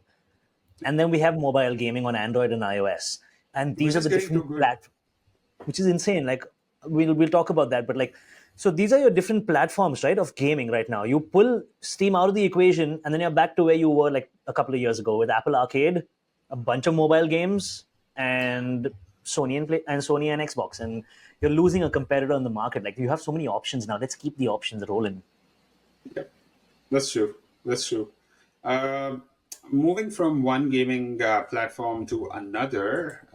Speaker 2: And then we have mobile gaming on Android and iOS. And these
Speaker 1: Which
Speaker 2: are
Speaker 1: is
Speaker 2: the
Speaker 1: getting too
Speaker 2: different
Speaker 1: good.
Speaker 2: which is insane. Like we'll talk about that, but like so these are your different platforms, right, of gaming right now. You pull Steam out of the equation, and then you're back to where you were like a couple of years ago with Apple Arcade, a bunch of mobile games, and Sony and Xbox, and you're losing a competitor in the market. Like you have so many options now. Let's keep the options rolling.
Speaker 1: Yep, that's true. That's true. Um Moving from one gaming platform to another,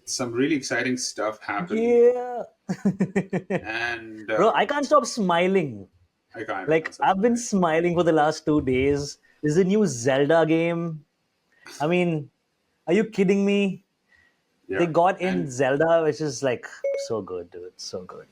Speaker 1: some really exciting stuff happened,
Speaker 2: Yeah.
Speaker 1: and
Speaker 2: Bro, I can't stop smiling.
Speaker 1: I can't
Speaker 2: Like
Speaker 1: stop
Speaker 2: I've been
Speaker 1: smiling.
Speaker 2: smiling for the last 2 days. There's a new Zelda game. I mean, are you kidding me? They
Speaker 1: Yeah,
Speaker 2: got in
Speaker 1: and
Speaker 2: Zelda, which is like so good, dude. So good.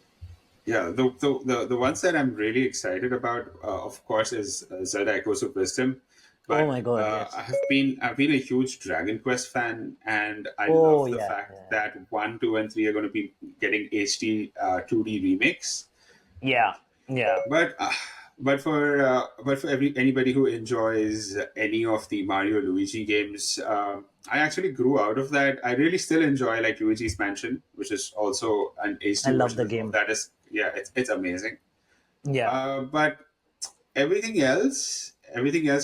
Speaker 1: yeah, the ones that I'm really excited about, of course, is Zelda Echoes of Wisdom.
Speaker 2: Oh
Speaker 1: But
Speaker 2: my god, yes.
Speaker 1: I've been a huge Dragon Quest fan, and I
Speaker 2: Oh
Speaker 1: love the
Speaker 2: yeah,
Speaker 1: fact
Speaker 2: yeah,
Speaker 1: that 1, 2, and 3 are going to be getting HD 2D remakes.
Speaker 2: yeah, yeah.
Speaker 1: But for anybody who enjoys any of the Mario Luigi games, I actually grew out of that. I really still enjoy like Luigi's Mansion, which is also an
Speaker 2: I
Speaker 1: HD
Speaker 2: love
Speaker 1: version
Speaker 2: the
Speaker 1: of
Speaker 2: game.
Speaker 1: that. Is Yeah, it's amazing.
Speaker 2: Yeah,
Speaker 1: But everything else,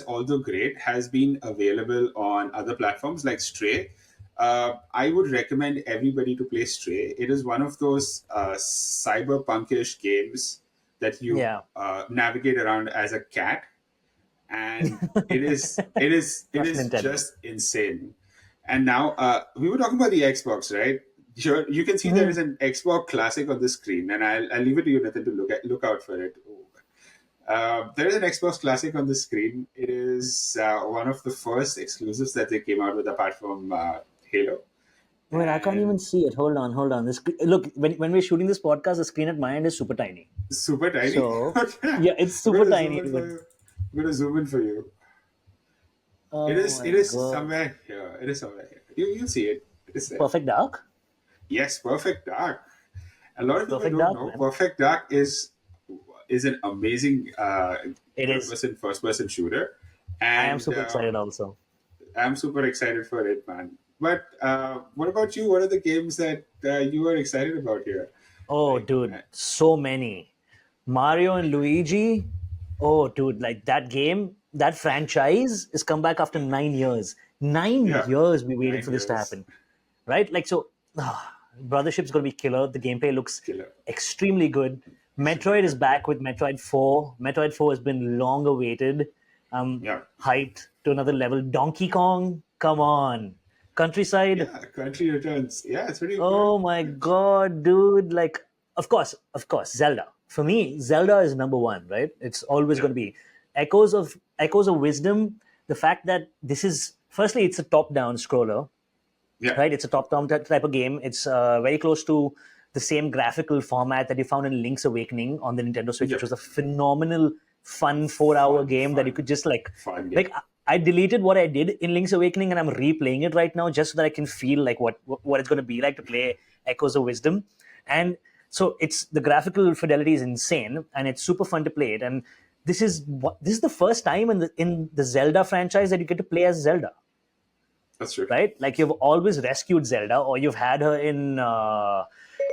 Speaker 1: although great, has been available on other platforms like Stray. I would recommend everybody to play Stray. It is one of those cyberpunkish games that you
Speaker 2: yeah.
Speaker 1: navigate around as a cat, and it is
Speaker 2: Trust Nintendo.
Speaker 1: just insane. And now we were talking about the Xbox, right? Sure, you can see there is
Speaker 2: Mhm.
Speaker 1: an Xbox Classic on the screen, and I'll leave it to you, Nathan, to look out for it. There is an Xbox Classic on the screen. It is one of the first exclusives that they came out with, apart from Halo,
Speaker 2: Wait, I can't even
Speaker 1: and
Speaker 2: see it. Hold on, hold on. Look, when we're shooting this podcast, the screen at my end is super tiny.
Speaker 1: super tiny.
Speaker 2: So,
Speaker 1: Okay,
Speaker 2: yeah, it's
Speaker 1: I'm
Speaker 2: super
Speaker 1: gonna zoom
Speaker 2: tiny,
Speaker 1: in for
Speaker 2: dude.
Speaker 1: you. I'm gonna zoom in for you. It
Speaker 2: Oh
Speaker 1: is.
Speaker 2: my
Speaker 1: It is
Speaker 2: god.
Speaker 1: somewhere here. It is somewhere here. You see it. It is there.
Speaker 2: Perfect Dark?
Speaker 1: Yes, Perfect Dark. A lot of people
Speaker 2: Perfect
Speaker 1: don't
Speaker 2: Dark,
Speaker 1: know
Speaker 2: man.
Speaker 1: Perfect Dark is an amazing
Speaker 2: It
Speaker 1: third
Speaker 2: is.
Speaker 1: person, first person shooter,
Speaker 2: I am
Speaker 1: and
Speaker 2: super excited also.
Speaker 1: I'm super excited for it, man. But what about you? What are the games that you are excited about here?
Speaker 2: Oh,
Speaker 1: Like,
Speaker 2: dude, so many. Mario and Luigi. Oh, dude, like that game, that franchise has come back after 9 years. Nine
Speaker 1: yeah,
Speaker 2: years we waited
Speaker 1: nine
Speaker 2: for this to
Speaker 1: years,
Speaker 2: happen, right? Like, so, Brothership's going to be killer. The gameplay looks
Speaker 1: killer.
Speaker 2: extremely good. Metroid is back with Metroid 4. Metroid 4 has been long awaited.
Speaker 1: Yeah,
Speaker 2: Hyped to another level. Donkey Kong, come on. Countryside,
Speaker 1: yeah. Country Returns. Yeah, it's pretty good.
Speaker 2: oh my god, dude! Like, of course, Zelda. For me, Zelda is number one, right? It's always
Speaker 1: Yeah,
Speaker 2: going to be Echoes of Wisdom. The fact that this is firstly, it's a top-down scroller,
Speaker 1: yeah,
Speaker 2: right? It's a top-down type of game. It's very close to the same graphical format that you found in Link's Awakening on the Nintendo Switch,
Speaker 1: yeah.
Speaker 2: which was a phenomenal, fun 4-hour
Speaker 1: Fun,
Speaker 2: game that you
Speaker 1: fun,
Speaker 2: could just
Speaker 1: fun game.
Speaker 2: like. I deleted what I did in Link's Awakening, and I'm replaying it right now just so that I can feel like what it's going to be like to play Echoes of Wisdom. And so it's the graphical fidelity is insane, and it's super fun to play it. And this is the first time in the Zelda franchise that you get to play as Zelda,
Speaker 1: That's true.
Speaker 2: right? Like you've always rescued Zelda, or you've had her in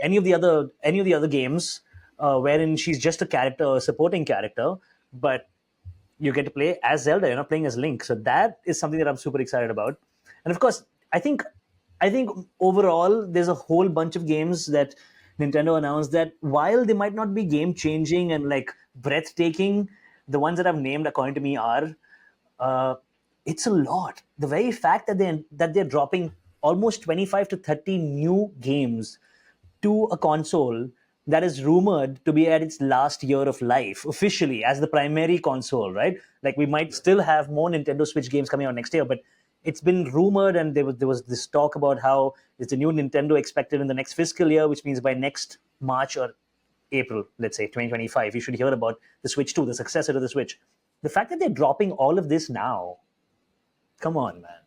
Speaker 2: any of the other games, wherein she's just a character, a supporting character, but you get to play as Zelda. You're not playing as Link, so that is something that I'm super excited about. And of course, I think I think overall there's a whole bunch of games that Nintendo announced that while they might not be game changing and like breathtaking, the ones that I've named according to me are uh, it's a lot. The very fact that they're dropping almost 25 to 30 new games to a console that is rumored to be at its last year of life officially as the primary console, right? Like we might
Speaker 1: Yeah.
Speaker 2: still have more Nintendo Switch games coming out next year, but it's been rumored, and there was this talk about how it's a new Nintendo expected in the next fiscal year, which means by next March or April, let's say 2025, you should hear about the Switch 2, the successor to the Switch. The fact that they're dropping all of this now, come on, man.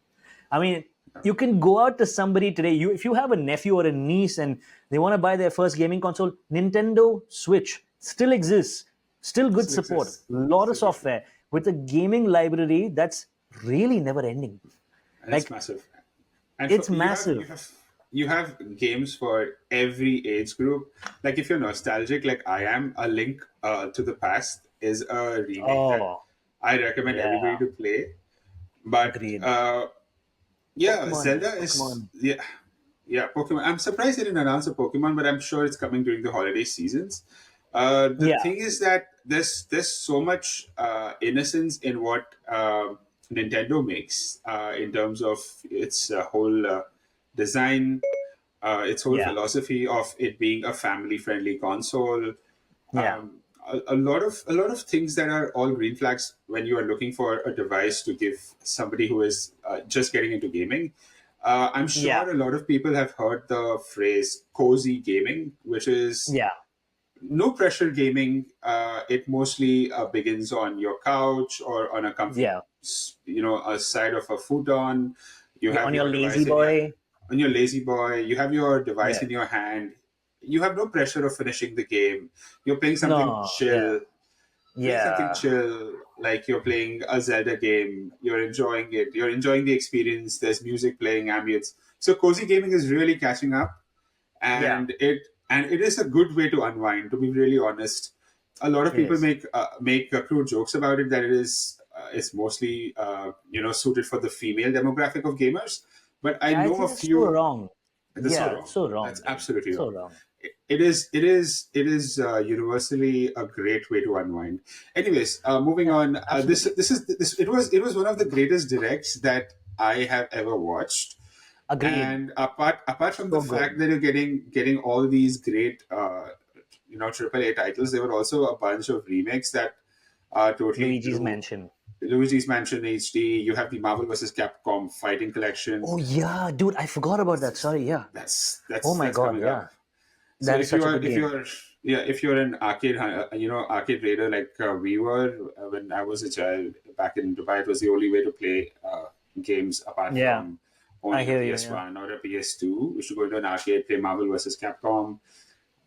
Speaker 2: I mean, you can go out to somebody today. If you have a nephew or a niece and they want to buy their first gaming console, Nintendo Switch still exists, still good
Speaker 1: Still
Speaker 2: support,
Speaker 1: exists.
Speaker 2: lot of
Speaker 1: Still good.
Speaker 2: software with a gaming library that's really never ending.
Speaker 1: And it's
Speaker 2: Like
Speaker 1: massive. And for
Speaker 2: it's massive.
Speaker 1: you have games for every age group. Like if you're nostalgic, like I am, A Link to the Past is a remake that
Speaker 2: Oh
Speaker 1: I recommend
Speaker 2: yeah,
Speaker 1: everybody to play. But
Speaker 2: agreed.
Speaker 1: yeah,
Speaker 2: Pokemon, man,
Speaker 1: Zelda is
Speaker 2: Pokemon.
Speaker 1: yeah, Pokemon. I'm surprised they didn't announce a Pokemon, but I'm sure it's coming during the holiday seasons. The
Speaker 2: Yeah,
Speaker 1: thing is that there's so much innocence in what Nintendo makes in terms of its whole design, its whole
Speaker 2: yeah,
Speaker 1: philosophy of it being a family friendly console.
Speaker 2: yeah.
Speaker 1: a lot of things that are all green flags when you are looking for a device to give somebody who is just getting into gaming. I'm
Speaker 2: Yeah,
Speaker 1: sure a lot of people have heard the phrase cozy gaming, which is
Speaker 2: yeah,
Speaker 1: no pressure gaming. It mostly begins on your couch or on a comfy,
Speaker 2: yeah.
Speaker 1: a side of a futon. You
Speaker 2: Yeah,
Speaker 1: have
Speaker 2: on your
Speaker 1: your
Speaker 2: lazy
Speaker 1: device in your
Speaker 2: boy.
Speaker 1: on your lazy boy. You have your device
Speaker 2: Yeah.
Speaker 1: in your hand. You have no pressure of finishing the game. You're playing something
Speaker 2: No, yeah,
Speaker 1: chill. Playing something
Speaker 2: yeah,
Speaker 1: chill, like you're playing a Zelda game. You're enjoying it. You're enjoying the experience. There's music playing, ambience. So cozy gaming is really catching up,
Speaker 2: yeah.
Speaker 1: and it is a good way to unwind. To be really honest, a lot of
Speaker 2: It
Speaker 1: people
Speaker 2: is.
Speaker 1: make crude jokes about it, that it's mostly suited for the female demographic of gamers. But I
Speaker 2: I
Speaker 1: know a
Speaker 2: think that's so
Speaker 1: few.
Speaker 2: wrong.
Speaker 1: That's so
Speaker 2: Yeah, it's
Speaker 1: wrong.
Speaker 2: so wrong,
Speaker 1: That's
Speaker 2: dude.
Speaker 1: absolutely
Speaker 2: So
Speaker 1: wrong.
Speaker 2: wrong.
Speaker 1: It is universally a great way to unwind. Anyways, moving
Speaker 2: Yeah,
Speaker 1: on. This
Speaker 2: absolutely.
Speaker 1: this is this it was one of the greatest directs that I have ever watched.
Speaker 2: Agreed.
Speaker 1: And apart from the
Speaker 2: So
Speaker 1: fact
Speaker 2: good.
Speaker 1: that you're getting all these great AAA titles, there were also a bunch of remakes that totally
Speaker 2: Luigi's
Speaker 1: blew.
Speaker 2: Mansion.
Speaker 1: Luigi's Mansion HD. You have the Marvel vs. Capcom Fighting Collection.
Speaker 2: Oh yeah, dude, I forgot about that. Sorry, yeah.
Speaker 1: That's
Speaker 2: Oh
Speaker 1: that's
Speaker 2: my
Speaker 1: that's
Speaker 2: god,
Speaker 1: coming up.
Speaker 2: yeah.
Speaker 1: So
Speaker 2: That is such a good game.
Speaker 1: if you're an arcade raider like we were when I was a child back in Dubai, it was the only way to play games apart
Speaker 2: Yeah,
Speaker 1: from
Speaker 2: I
Speaker 1: owning a
Speaker 2: hear you. Yeah.
Speaker 1: PS1 or a PS2. You should go to an arcade, play Marvel versus Capcom.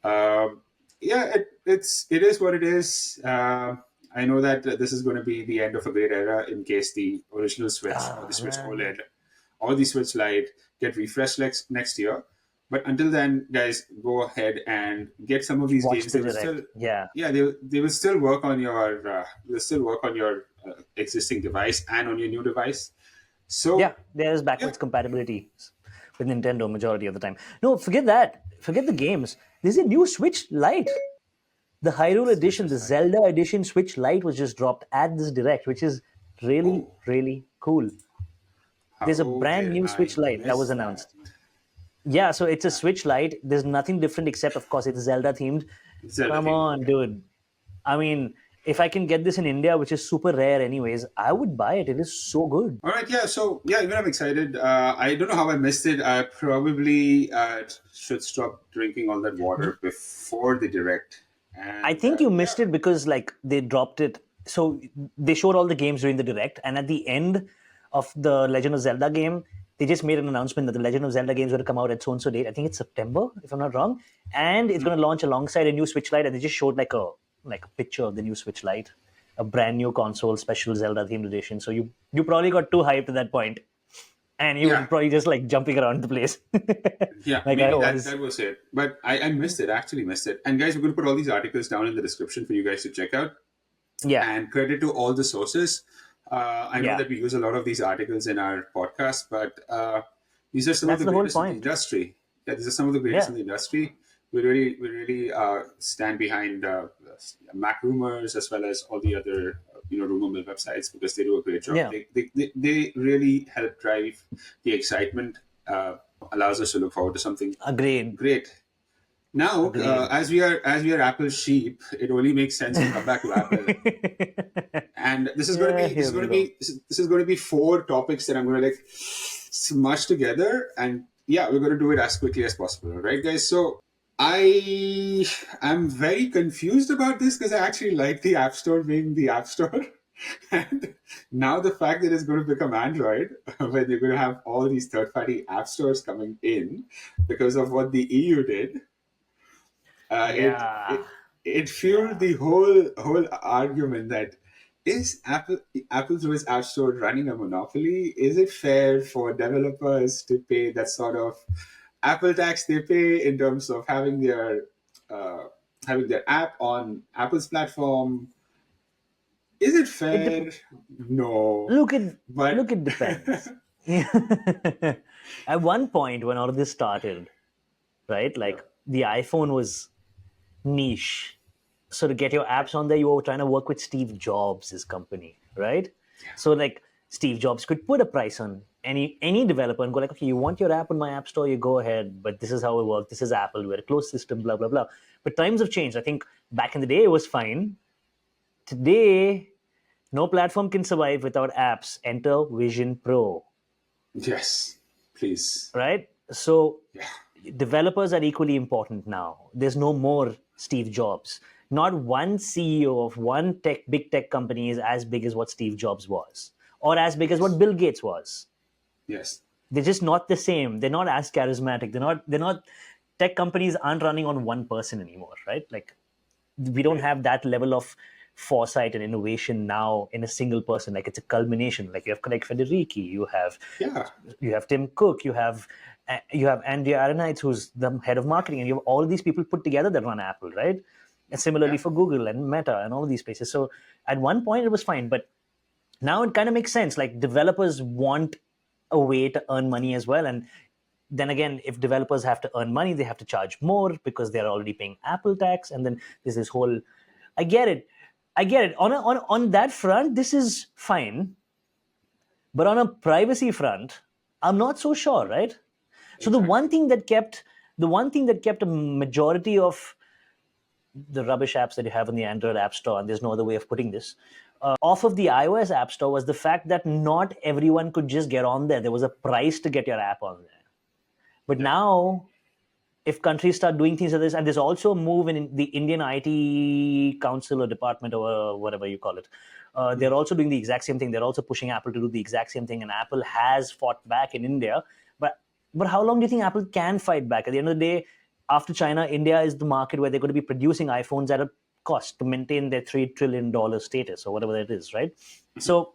Speaker 1: Um, yeah, it is what it is. I know that this is going to be the end of a great era in case the original Switch or the
Speaker 2: Ah
Speaker 1: Switch
Speaker 2: man,
Speaker 1: OLED or the Switch Lite get refreshed next year. But until then, guys, go ahead and get some of these
Speaker 2: watch
Speaker 1: games.
Speaker 2: the
Speaker 1: They will still,
Speaker 2: direct. Yeah,
Speaker 1: yeah, they will still work on your existing device and on your new device.
Speaker 2: yeah.
Speaker 1: So
Speaker 2: There is
Speaker 1: yeah,
Speaker 2: backwards compatibility with Nintendo majority of the time. No, forget that. Forget the games. There's a new Switch Lite. The Hyrule
Speaker 1: Switch
Speaker 2: edition, the
Speaker 1: is like,
Speaker 2: Zelda edition Switch Lite was just dropped at this direct, which is really,
Speaker 1: oh,
Speaker 2: really cool. There's a
Speaker 1: how
Speaker 2: brand
Speaker 1: did
Speaker 2: new
Speaker 1: I
Speaker 2: Switch Lite that was
Speaker 1: miss that?
Speaker 2: announced. Yeah, so it's a Switch Lite. There's nothing different except, of course, it's Zelda themed.
Speaker 1: Zelda
Speaker 2: Come
Speaker 1: theme.
Speaker 2: on,
Speaker 1: Okay.
Speaker 2: dude. I mean, if I can get this in India, which is super rare anyways, I would buy it. It is so good.
Speaker 1: All right, yeah. So yeah, even I'm excited. I don't know how I missed it. I probably should stop drinking all that water before the direct.
Speaker 2: I
Speaker 1: And
Speaker 2: think you
Speaker 1: yeah,
Speaker 2: missed it because like they dropped it. So they showed all the games during the direct, and at the end of the Legend of Zelda game, they just made an announcement that the Legend of Zelda game is going to come out at so and so date. I think it's September, if I'm not wrong, and it's going to launch alongside a new Switch Lite. And they just showed like a picture of the new Switch Lite, a brand new console, special Zelda themed edition. So you probably got too hyped at that point, and you were
Speaker 1: yeah,
Speaker 2: probably just like jumping around the place,
Speaker 1: yeah.
Speaker 2: like I
Speaker 1: Maybe that
Speaker 2: was.
Speaker 1: that was it. But I missed it. Actually missed it. And guys, we're going to put all these articles down in the description for you guys to check out.
Speaker 2: Yeah,
Speaker 1: And credit to all the sources. I know
Speaker 2: yeah.
Speaker 1: that we use a lot of these articles in our podcast, but these are some of
Speaker 2: That's
Speaker 1: the
Speaker 2: the whole
Speaker 1: greatest in the
Speaker 2: point.
Speaker 1: industry. Yeah, these are some of the greatest
Speaker 2: Yeah,
Speaker 1: in the industry. We really stand behind Mac Rumors as well as all the other rumor mill websites because they do a great job.
Speaker 2: yeah.
Speaker 1: They really help drive the excitement, allows us to look forward to something
Speaker 2: Agreed.
Speaker 1: great. Now,
Speaker 2: Agreed.
Speaker 1: as we are Apple sheep, it only makes sense to come back to Apple. And this is going to
Speaker 2: Yeah,
Speaker 1: be this
Speaker 2: here
Speaker 1: is going
Speaker 2: we
Speaker 1: to
Speaker 2: go.
Speaker 1: be this is going to be four topics that I'm going to like smush together, and yeah, we're going to do it as quickly as possible, right, guys? So I am very confused about this because I actually like the App Store being the App Store. And now the fact that it's going to become Android, when you're going to have all these third-party app stores coming in because of what the EU did, uh, it
Speaker 2: Yeah,
Speaker 1: it it fueled
Speaker 2: yeah.
Speaker 1: the whole argument that is Apple through its App Store running a monopoly? Is it fair for developers to pay that sort of Apple tax they pay in terms of uh, having their app on Apple's platform? Is it
Speaker 2: It
Speaker 1: fair? No,
Speaker 2: look it
Speaker 1: but
Speaker 2: look it depends. At one point when all of this started, right?
Speaker 1: yeah,
Speaker 2: Like the iPhone was niche. So to get your apps on there, you were trying to work with Steve Jobs' company, right? So like Steve Jobs could put a price on any developer and go like, okay, you want your app on my app store, you go ahead, but this is how it works. This is Apple. We're a closed system. Blah blah blah. But times have changed. I think back in the day it was fine. Today, no platform can survive without apps. Enter Vision Pro,
Speaker 1: Yes, please.
Speaker 2: right? So
Speaker 1: Yeah.
Speaker 2: developers are equally important now. There's no more Steve Jobs. Not one CEO of one big tech company is as big as what Steve Jobs was, or as big as what
Speaker 1: Yes.
Speaker 2: Bill Gates was.
Speaker 1: Yes.
Speaker 2: They're just not the same. They're not as charismatic. They're not tech companies aren't running on one person anymore, right? Like we don't
Speaker 1: Right.
Speaker 2: have that level of foresight and innovation now in a single person. Like it's a culmination. Like you have Craig Federighi,
Speaker 1: Yeah.
Speaker 2: you have Tim Cook, you have Andrea Aronitz, who's the head of marketing, and you have all of these people put together that run Apple, right? And similarly
Speaker 1: Yeah.
Speaker 2: for Google and Meta and all of these places. So at one point it was fine, but now it kind of makes sense. Like developers want a way to earn money as well, and then again, if developers have to earn money, they have to charge more because they're already paying Apple tax, and then there's this whole. I get it. I get it. On that front, this is fine, but on a privacy front, I'm not so sure, right? So
Speaker 1: Exactly.
Speaker 2: the one thing that kept a majority of the rubbish apps that you have in the Android App Store, and there's no other way of putting this, off of the iOS App Store was the fact that not everyone could just get on there. There was a price to get your app on there. But
Speaker 1: Yeah.
Speaker 2: now, if countries start doing things like this, and there's also a move in the Indian IT Council or department or whatever you call it, they're also doing the exact same thing. They're also pushing Apple to do the exact same thing, and Apple has fought back in India. But how long do you think Apple can fight back? At the end of the day, after China, India is the market where they're going to be producing iPhones at a cost to maintain their $3 trillion status or whatever it is, right? So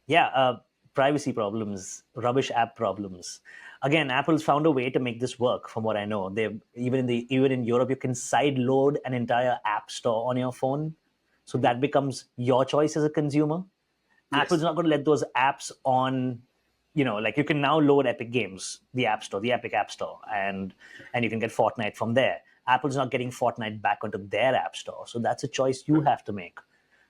Speaker 2: yeah, privacy problems, rubbish app problems. Again, Apple's found a way to make this work. From what I know, they even in Europe, you can side load an entire app store on your phone, so that becomes your choice as a consumer. Apple's
Speaker 1: Yes.
Speaker 2: not going to let those apps on. Like you can now load Epic Games, the App Store, the Epic App Store, and you can get Fortnite from there. Apple's not getting Fortnite back onto their App Store, so that's a choice you have to make.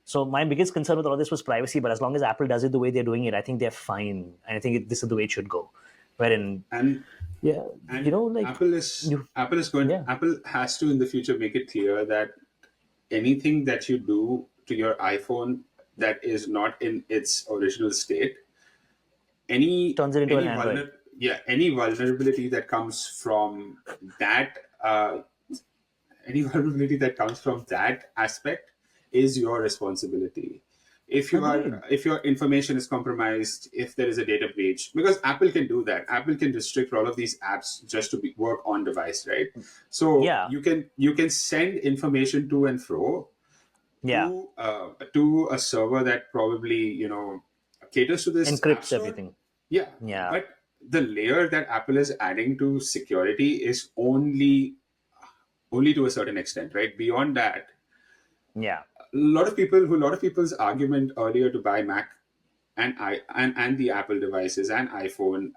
Speaker 2: So my biggest concern with all this was privacy, but as long as Apple does it the way they're doing it, I think they're fine. And I think this is the way it should go. Wherein,
Speaker 1: And
Speaker 2: yeah, like you, yeah,
Speaker 1: Apple has to in the future make it clear that anything that you do to your iPhone that is not in its original state,
Speaker 2: turns it into an Android.
Speaker 1: any vulnerability that comes from that any vulnerability that comes from that aspect is your responsibility.
Speaker 2: Agreed.
Speaker 1: If your information is compromised, if there is a data breach, because Apple can do that. Apple can restrict all of these apps just to work on device, right? So
Speaker 2: Yeah,
Speaker 1: you can send information to and fro
Speaker 2: yeah,
Speaker 1: to a server that probably caters to this app
Speaker 2: encrypts
Speaker 1: store.
Speaker 2: everything.
Speaker 1: Yeah,
Speaker 2: Yeah,
Speaker 1: but the layer that Apple is adding to security is only to a certain extent, right? Beyond that,
Speaker 2: yeah,
Speaker 1: a lot of people's argument earlier to buy Mac and the Apple devices and iPhone,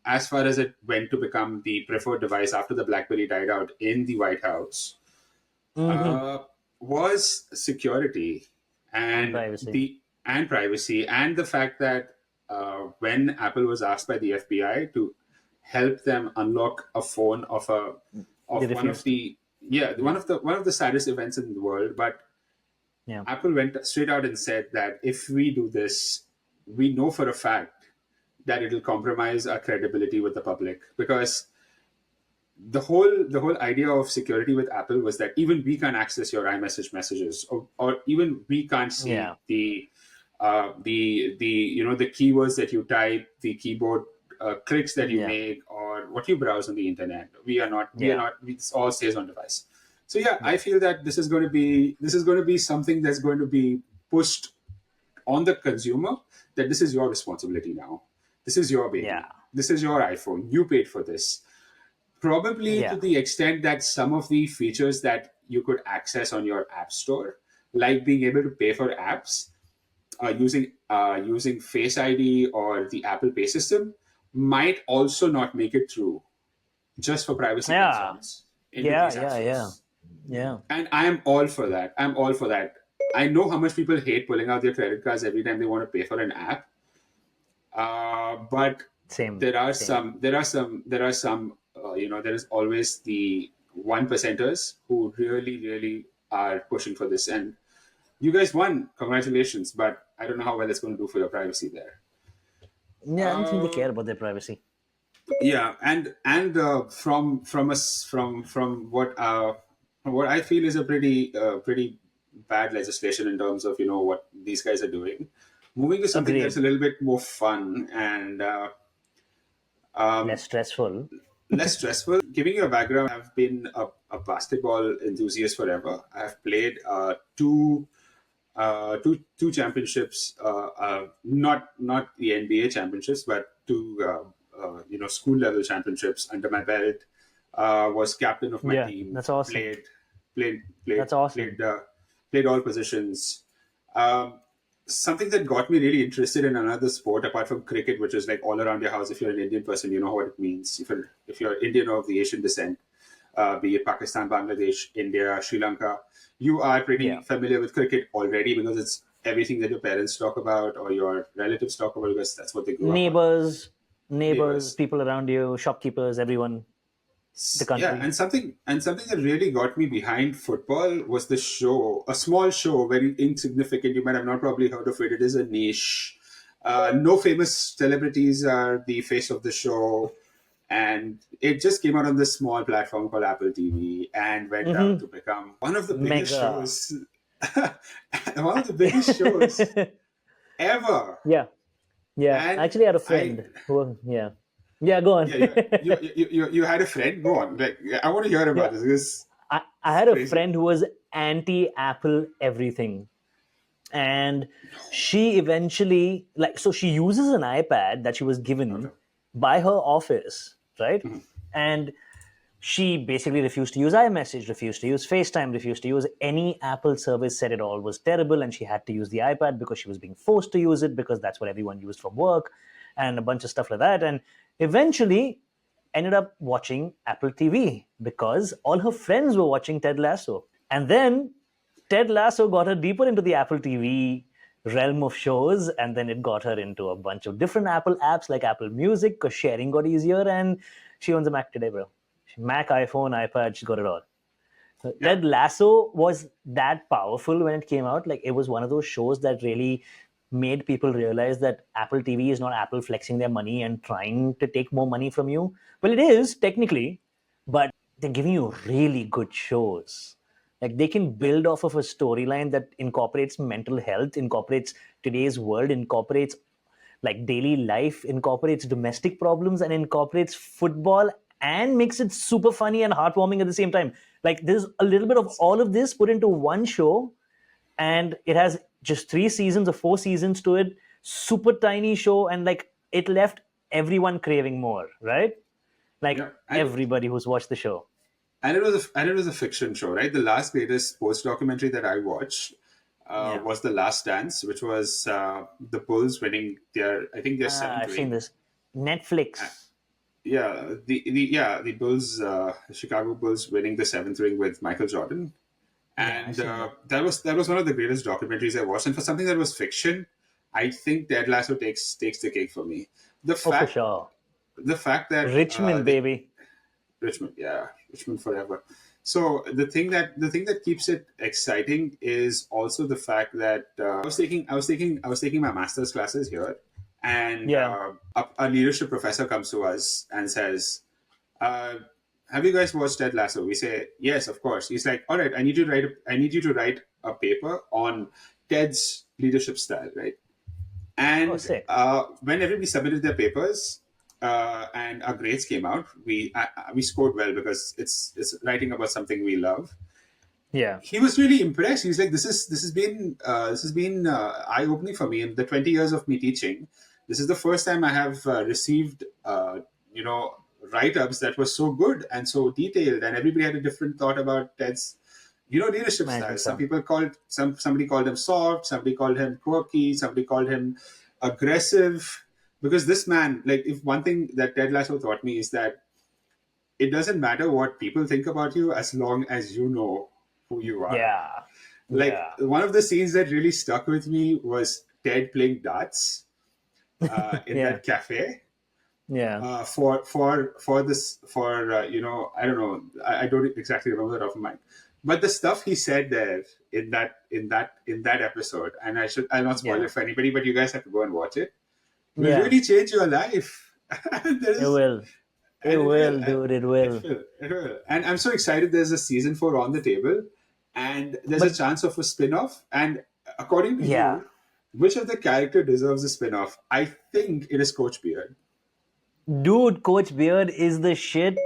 Speaker 1: as far as it went to become the preferred device after the BlackBerry died out in the White House,
Speaker 2: hmm
Speaker 1: uh, was security
Speaker 2: and
Speaker 1: and
Speaker 2: privacy.
Speaker 1: the fact that when Apple was asked by the FBI to help them unlock a phone
Speaker 2: They
Speaker 1: of one of
Speaker 2: refused.
Speaker 1: the yeah one of the saddest events in the world, but
Speaker 2: Yeah,
Speaker 1: Apple went straight out and said that if we do this, we know for a fact that it'll compromise our credibility with the public, because the whole idea of security with Apple was that even we can't access your iMessage messages, or even we can't see
Speaker 2: yeah,
Speaker 1: the keywords that you type, the keyboard clicks that you
Speaker 2: yeah,
Speaker 1: make, or what you browse on the internet.
Speaker 2: yeah,
Speaker 1: It all stays on device. So yeah, I
Speaker 2: yeah,
Speaker 1: feel that this is going to be something that's going to be pushed on the consumer, that this is your responsibility now. This is your
Speaker 2: yeah,
Speaker 1: baby. This is your iPhone. You paid for this. Probably to
Speaker 2: yeah,
Speaker 1: the extent that some of the features that you could access on your app store, like being able to pay for apps using Face ID or the Apple Pay system, might also not make it through, just for privacy
Speaker 2: yeah,
Speaker 1: concerns, into
Speaker 2: yeah,
Speaker 1: these app
Speaker 2: yeah, yeah,
Speaker 1: stores.
Speaker 2: yeah.
Speaker 1: And I am all for that. I'm all for that. I know how much people hate pulling out their credit cards every time they want to pay for an app. But
Speaker 2: Same,
Speaker 1: there are
Speaker 2: same.
Speaker 1: there is always the 1%ers who really, really are pushing for this. And you guys won. Congratulations. But I don't know how well it's going to do for your privacy there.
Speaker 2: Yeah, I don't think they care about their privacy.
Speaker 1: Yeah, and from what I feel is a pretty bad legislation in terms of what these guys are doing. Moving to something that's
Speaker 2: Agreed.
Speaker 1: a little bit more fun and um,
Speaker 2: Less stressful.
Speaker 1: less stressful. Giving you a background, I've been a basketball enthusiast forever. I've played two championships, not the NBA championships, but two school level championships under my belt. Was captain of my
Speaker 2: Yeah,
Speaker 1: team.
Speaker 2: that's awesome.
Speaker 1: Played played played
Speaker 2: That's awesome.
Speaker 1: played uh, played all positions. Um, Something that got me really interested in another sport apart from cricket, which is like all around your house. If you're an Indian person, you know what it means. If you're Indian of the Asian descent, be it Pakistan, Bangladesh, India, Sri Lanka, you are pretty
Speaker 2: Yeah.
Speaker 1: familiar with cricket already because it's everything that your parents talk about or your relatives talk about because that's what they grew up on.
Speaker 2: Neighbors, neighbors,
Speaker 1: Neighbors.
Speaker 2: people around you, shopkeepers, everyone, the
Speaker 1: Yeah,
Speaker 2: country.
Speaker 1: and something that really got me behind football was the show, a small show, very insignificant. You might have not probably heard of it. It is a niche. No famous celebrities are the face of the show, and it just came out on this small platform called Apple TV and went out
Speaker 2: Hmm.
Speaker 1: to become one of the biggest
Speaker 2: Mega.
Speaker 1: shows, one of the biggest shows ever.
Speaker 2: Yeah. Yeah. I
Speaker 1: And
Speaker 2: actually had a
Speaker 1: I,
Speaker 2: friend who, yeah. Yeah, go on.
Speaker 1: yeah, you had a friend. Go on, like I want to hear
Speaker 2: Yeah.
Speaker 1: about this because
Speaker 2: I
Speaker 1: it's
Speaker 2: had a
Speaker 1: crazy.
Speaker 2: friend who was anti Apple everything. And she eventually, like, so she uses an iPad that she was
Speaker 1: Okay.
Speaker 2: given by her office, right? And she basically refused to use iMessage, refused to use FaceTime, refused to use any Apple service, said it all was terrible, and she had to use the iPad because she was being forced to use it because that's what everyone used from work and a bunch of stuff like that. And eventually ended up watching Apple TV because all her friends were watching Ted Lasso. And then Ted Lasso got her deeper into the Apple TV realm of shows, and then it got her into a bunch of different Apple apps like Apple Music because sharing got easier, and she owns a Mac today, bro. Mac, iPhone, iPad, she's got it all.
Speaker 1: Yeah.
Speaker 2: Ted Lasso was that powerful when it came out. Like, it was one of those shows that really made people realize that Apple TV is not Apple flexing their money and trying to take more money from you. Well, it is technically, but they're giving you really good shows. Like, they can
Speaker 1: Yeah.
Speaker 2: build off of a storyline that incorporates mental health, incorporates today's world, incorporates like daily life, incorporates domestic problems, and incorporates football and makes it super funny and heartwarming at the same time. Like, there's a little bit of all of this put into one show, and it has just 3 seasons or 4 seasons to it. Super tiny show, and like it left everyone craving more, right? Like
Speaker 1: Yeah.
Speaker 2: everybody who's watched the show.
Speaker 1: And it was a fiction show, right? The last greatest sports documentary that I watched
Speaker 2: Yeah.
Speaker 1: was The Last Dance, which was the Bulls winning I think their seventh
Speaker 2: I've seen
Speaker 1: ring.
Speaker 2: this. Netflix.
Speaker 1: Yeah, the Bulls, Chicago Bulls winning the seventh ring with Michael Jordan,
Speaker 2: Yeah, I've
Speaker 1: and
Speaker 2: seen that.
Speaker 1: that was one of the greatest documentaries I watched. And for something that was fiction, I think Ted Lasso takes the cake for me. The
Speaker 2: Oh, for
Speaker 1: fact
Speaker 2: sure.
Speaker 1: the fact that
Speaker 2: Richmond,
Speaker 1: they
Speaker 2: baby.
Speaker 1: Richmond, yeah, Richmond forever. So the thing that keeps it exciting is also the fact that I was taking my master's classes here, and
Speaker 2: Yeah.
Speaker 1: a leadership professor comes to us and says, uh, "Have you guys watched Ted Lasso?" We say, "Yes, of course." He's like, "All right, I need you to write a paper on Ted's leadership style, right?"
Speaker 2: Oh,
Speaker 1: And
Speaker 2: sick.
Speaker 1: when everybody submitted their papers and our grades came out, we scored well because it's writing about something we love.
Speaker 2: Yeah.
Speaker 1: He was really impressed. He's like, "This has been eye opening for me in the 20 years of me teaching. This is the first time I have received you know write ups that were so good and so detailed, and everybody had a different thought about Ted's." Leadership style.
Speaker 2: Management style.
Speaker 1: Somebody called him soft, somebody called him quirky, somebody called him aggressive. Because this man, like, if one thing that Ted Lasso taught me is that it doesn't matter what people think about you as long as you know who you are.
Speaker 2: Yeah.
Speaker 1: Like,
Speaker 2: Yeah.
Speaker 1: one of the scenes that really stuck with me was Ted playing darts, in
Speaker 2: Yeah.
Speaker 1: that cafe
Speaker 2: Yeah.
Speaker 1: for this for I don't know, I don't exactly remember that off my mind, but the stuff he said there in that episode, and I'll not spoil
Speaker 2: Yeah.
Speaker 1: it for anybody, but you guys have to go and watch it, will
Speaker 2: Yeah.
Speaker 1: really change your life. and there
Speaker 2: It
Speaker 1: is
Speaker 2: will. It
Speaker 1: and it will.
Speaker 2: will, dude. It will.
Speaker 1: It will. And I'm so excited. There's a season 4 on the table, and there's a
Speaker 2: But
Speaker 1: chance of a spin-off. And according to
Speaker 2: yeah,
Speaker 1: you, which of the character deserves a spin-off? I think it is Coach Beard.
Speaker 2: dude, Coach Beard is the shit.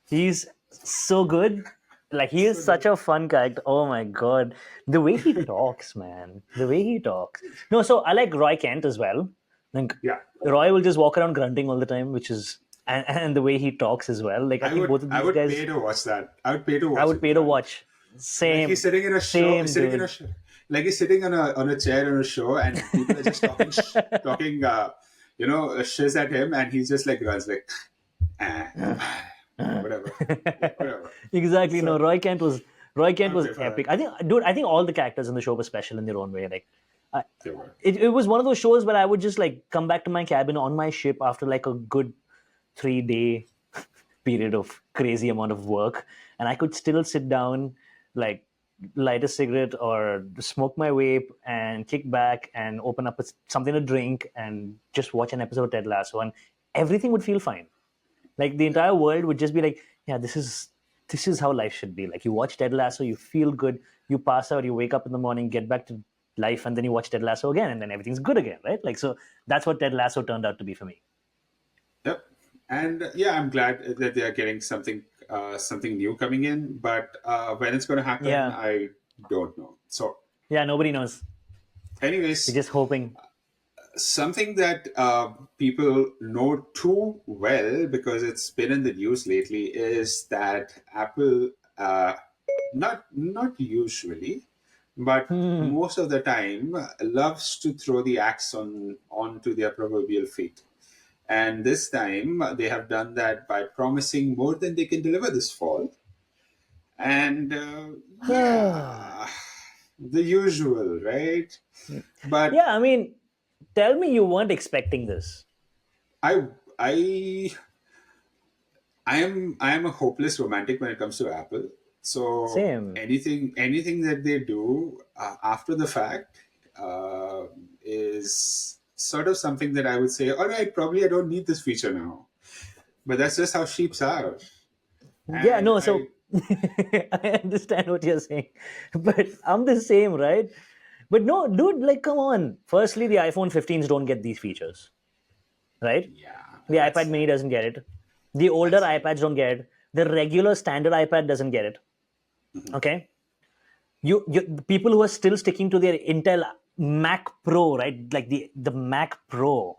Speaker 2: He's so good. Like he is
Speaker 1: So
Speaker 2: such
Speaker 1: good.
Speaker 2: a fun character. Oh my god, the way he talks, man. The way he talks. No, so I like Roy Kent as well. Like
Speaker 1: Yeah,
Speaker 2: Roy will just walk around grunting all the time, which is and the way he talks as well. Like I think both of
Speaker 1: I
Speaker 2: these
Speaker 1: would
Speaker 2: guys,
Speaker 1: pay to watch that. I would pay to
Speaker 2: I
Speaker 1: watch
Speaker 2: would
Speaker 1: him
Speaker 2: pay to
Speaker 1: grunt.
Speaker 2: watch.
Speaker 1: Like he's
Speaker 2: Same,
Speaker 1: sitting in a show,
Speaker 2: same, dude.
Speaker 1: like he's sitting on a chair on a show, and people are just talking talking shiz at him, and he's just like runs like ah, whatever, yeah, whatever.
Speaker 2: Exactly. No,
Speaker 1: So
Speaker 2: Roy Kent
Speaker 1: I'll
Speaker 2: was
Speaker 1: pay for that.
Speaker 2: epic. I think, dude. I think all the characters in the show were special in their own way. Like, I,
Speaker 1: They were.
Speaker 2: it was one of those shows where I would just like come back to my cabin on my ship after like a good 3 day period of crazy amount of work, and I could still sit down, like light a cigarette or smoke my vape and kick back and open up something to drink and just watch an episode of Ted Lasso, and everything would feel fine. Like the entire world would just be like, yeah, this is how life should be. Like you watch Ted Lasso, you feel good, you pass out, you wake up in the morning, get back to life, and then you watch Ted Lasso again, and then everything's good again, right? Like so, that's what Ted Lasso turned out to be for me.
Speaker 1: Yep. And yeah, I'm glad that they are getting something new coming in. But when it's going to happen,
Speaker 2: Yeah,
Speaker 1: I don't know. So,
Speaker 2: yeah, nobody knows. We're
Speaker 1: anyways,
Speaker 2: just hoping.
Speaker 1: something that people know too well because it's been in the news lately is that Apple, not usually, but
Speaker 2: Hmm.
Speaker 1: most of the time, loves to throw the axe onto their proverbial feet. And this time they have done that by promising more than they can deliver this fall. And yeah, the usual, right? But
Speaker 2: Yeah, I mean, tell me you weren't expecting this.
Speaker 1: I I I am a hopeless romantic when it comes to Apple. So
Speaker 2: Same.
Speaker 1: anything that they do after the fact uh, is sort of something that I would say, all right, probably I don't need this feature now. But that's just how sheeps are.
Speaker 2: Yeah,
Speaker 1: And
Speaker 2: no,
Speaker 1: I
Speaker 2: so I understand what you're saying, but I'm the same, right? But no, dude, like, come on. Firstly, the iPhone 15s don't get these features, right?
Speaker 1: yeah,
Speaker 2: The iPad mini doesn't get it. The older
Speaker 1: that's right.
Speaker 2: iPads don't get it. The regular standard iPad doesn't get it. Okay? You the people who are still sticking to their Intel Mac Pro, right? Like the Mac Pro,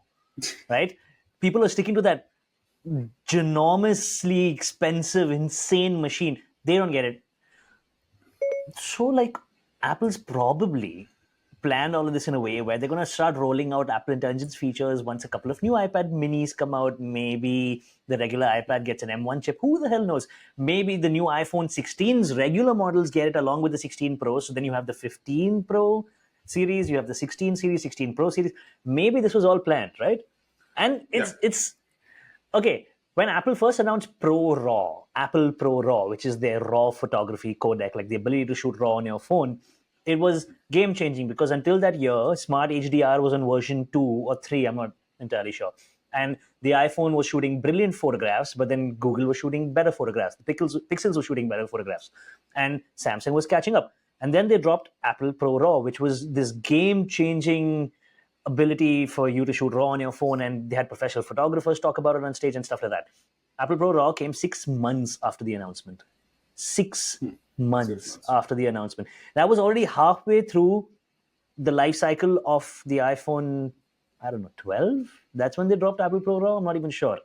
Speaker 2: right? People are sticking to that ginormously expensive, insane machine. They don't get it. So, like, Apple's probably planned all of this in a way where they're going to start rolling out Apple Intelligence features once a couple of new iPad minis come out. Maybe the regular iPad gets an M1 chip. Who the hell knows? Maybe the new iPhone 16's regular models get it along with the 16 Pro. So then you have the 15 Pro series, you have the 16 series, 16 Pro series. Maybe this was all planned, right? And
Speaker 1: Yeah,
Speaker 2: it's okay, when Apple first announced Apple Pro Raw, which is their raw photography codec, like the ability to shoot raw on your phone, it was game changing because until that year, Smart HDR was on version 2 or 3, I'm not entirely sure. And the iPhone was shooting brilliant photographs, but then Google was shooting better photographs. The Pixels were shooting better photographs. And Samsung was catching up. And then they dropped Apple Pro Raw, which was this game changing ability for you to shoot raw on your phone, and they had professional photographers talk about it on stage and stuff like that. Apple Pro Raw came 6 months after the announcement. Six
Speaker 1: six
Speaker 2: months
Speaker 1: months.
Speaker 2: after the announcement. That was already halfway through the life cycle of the iPhone, I don't know, 12. That's when they dropped Apple Pro Raw. I'm not even sure,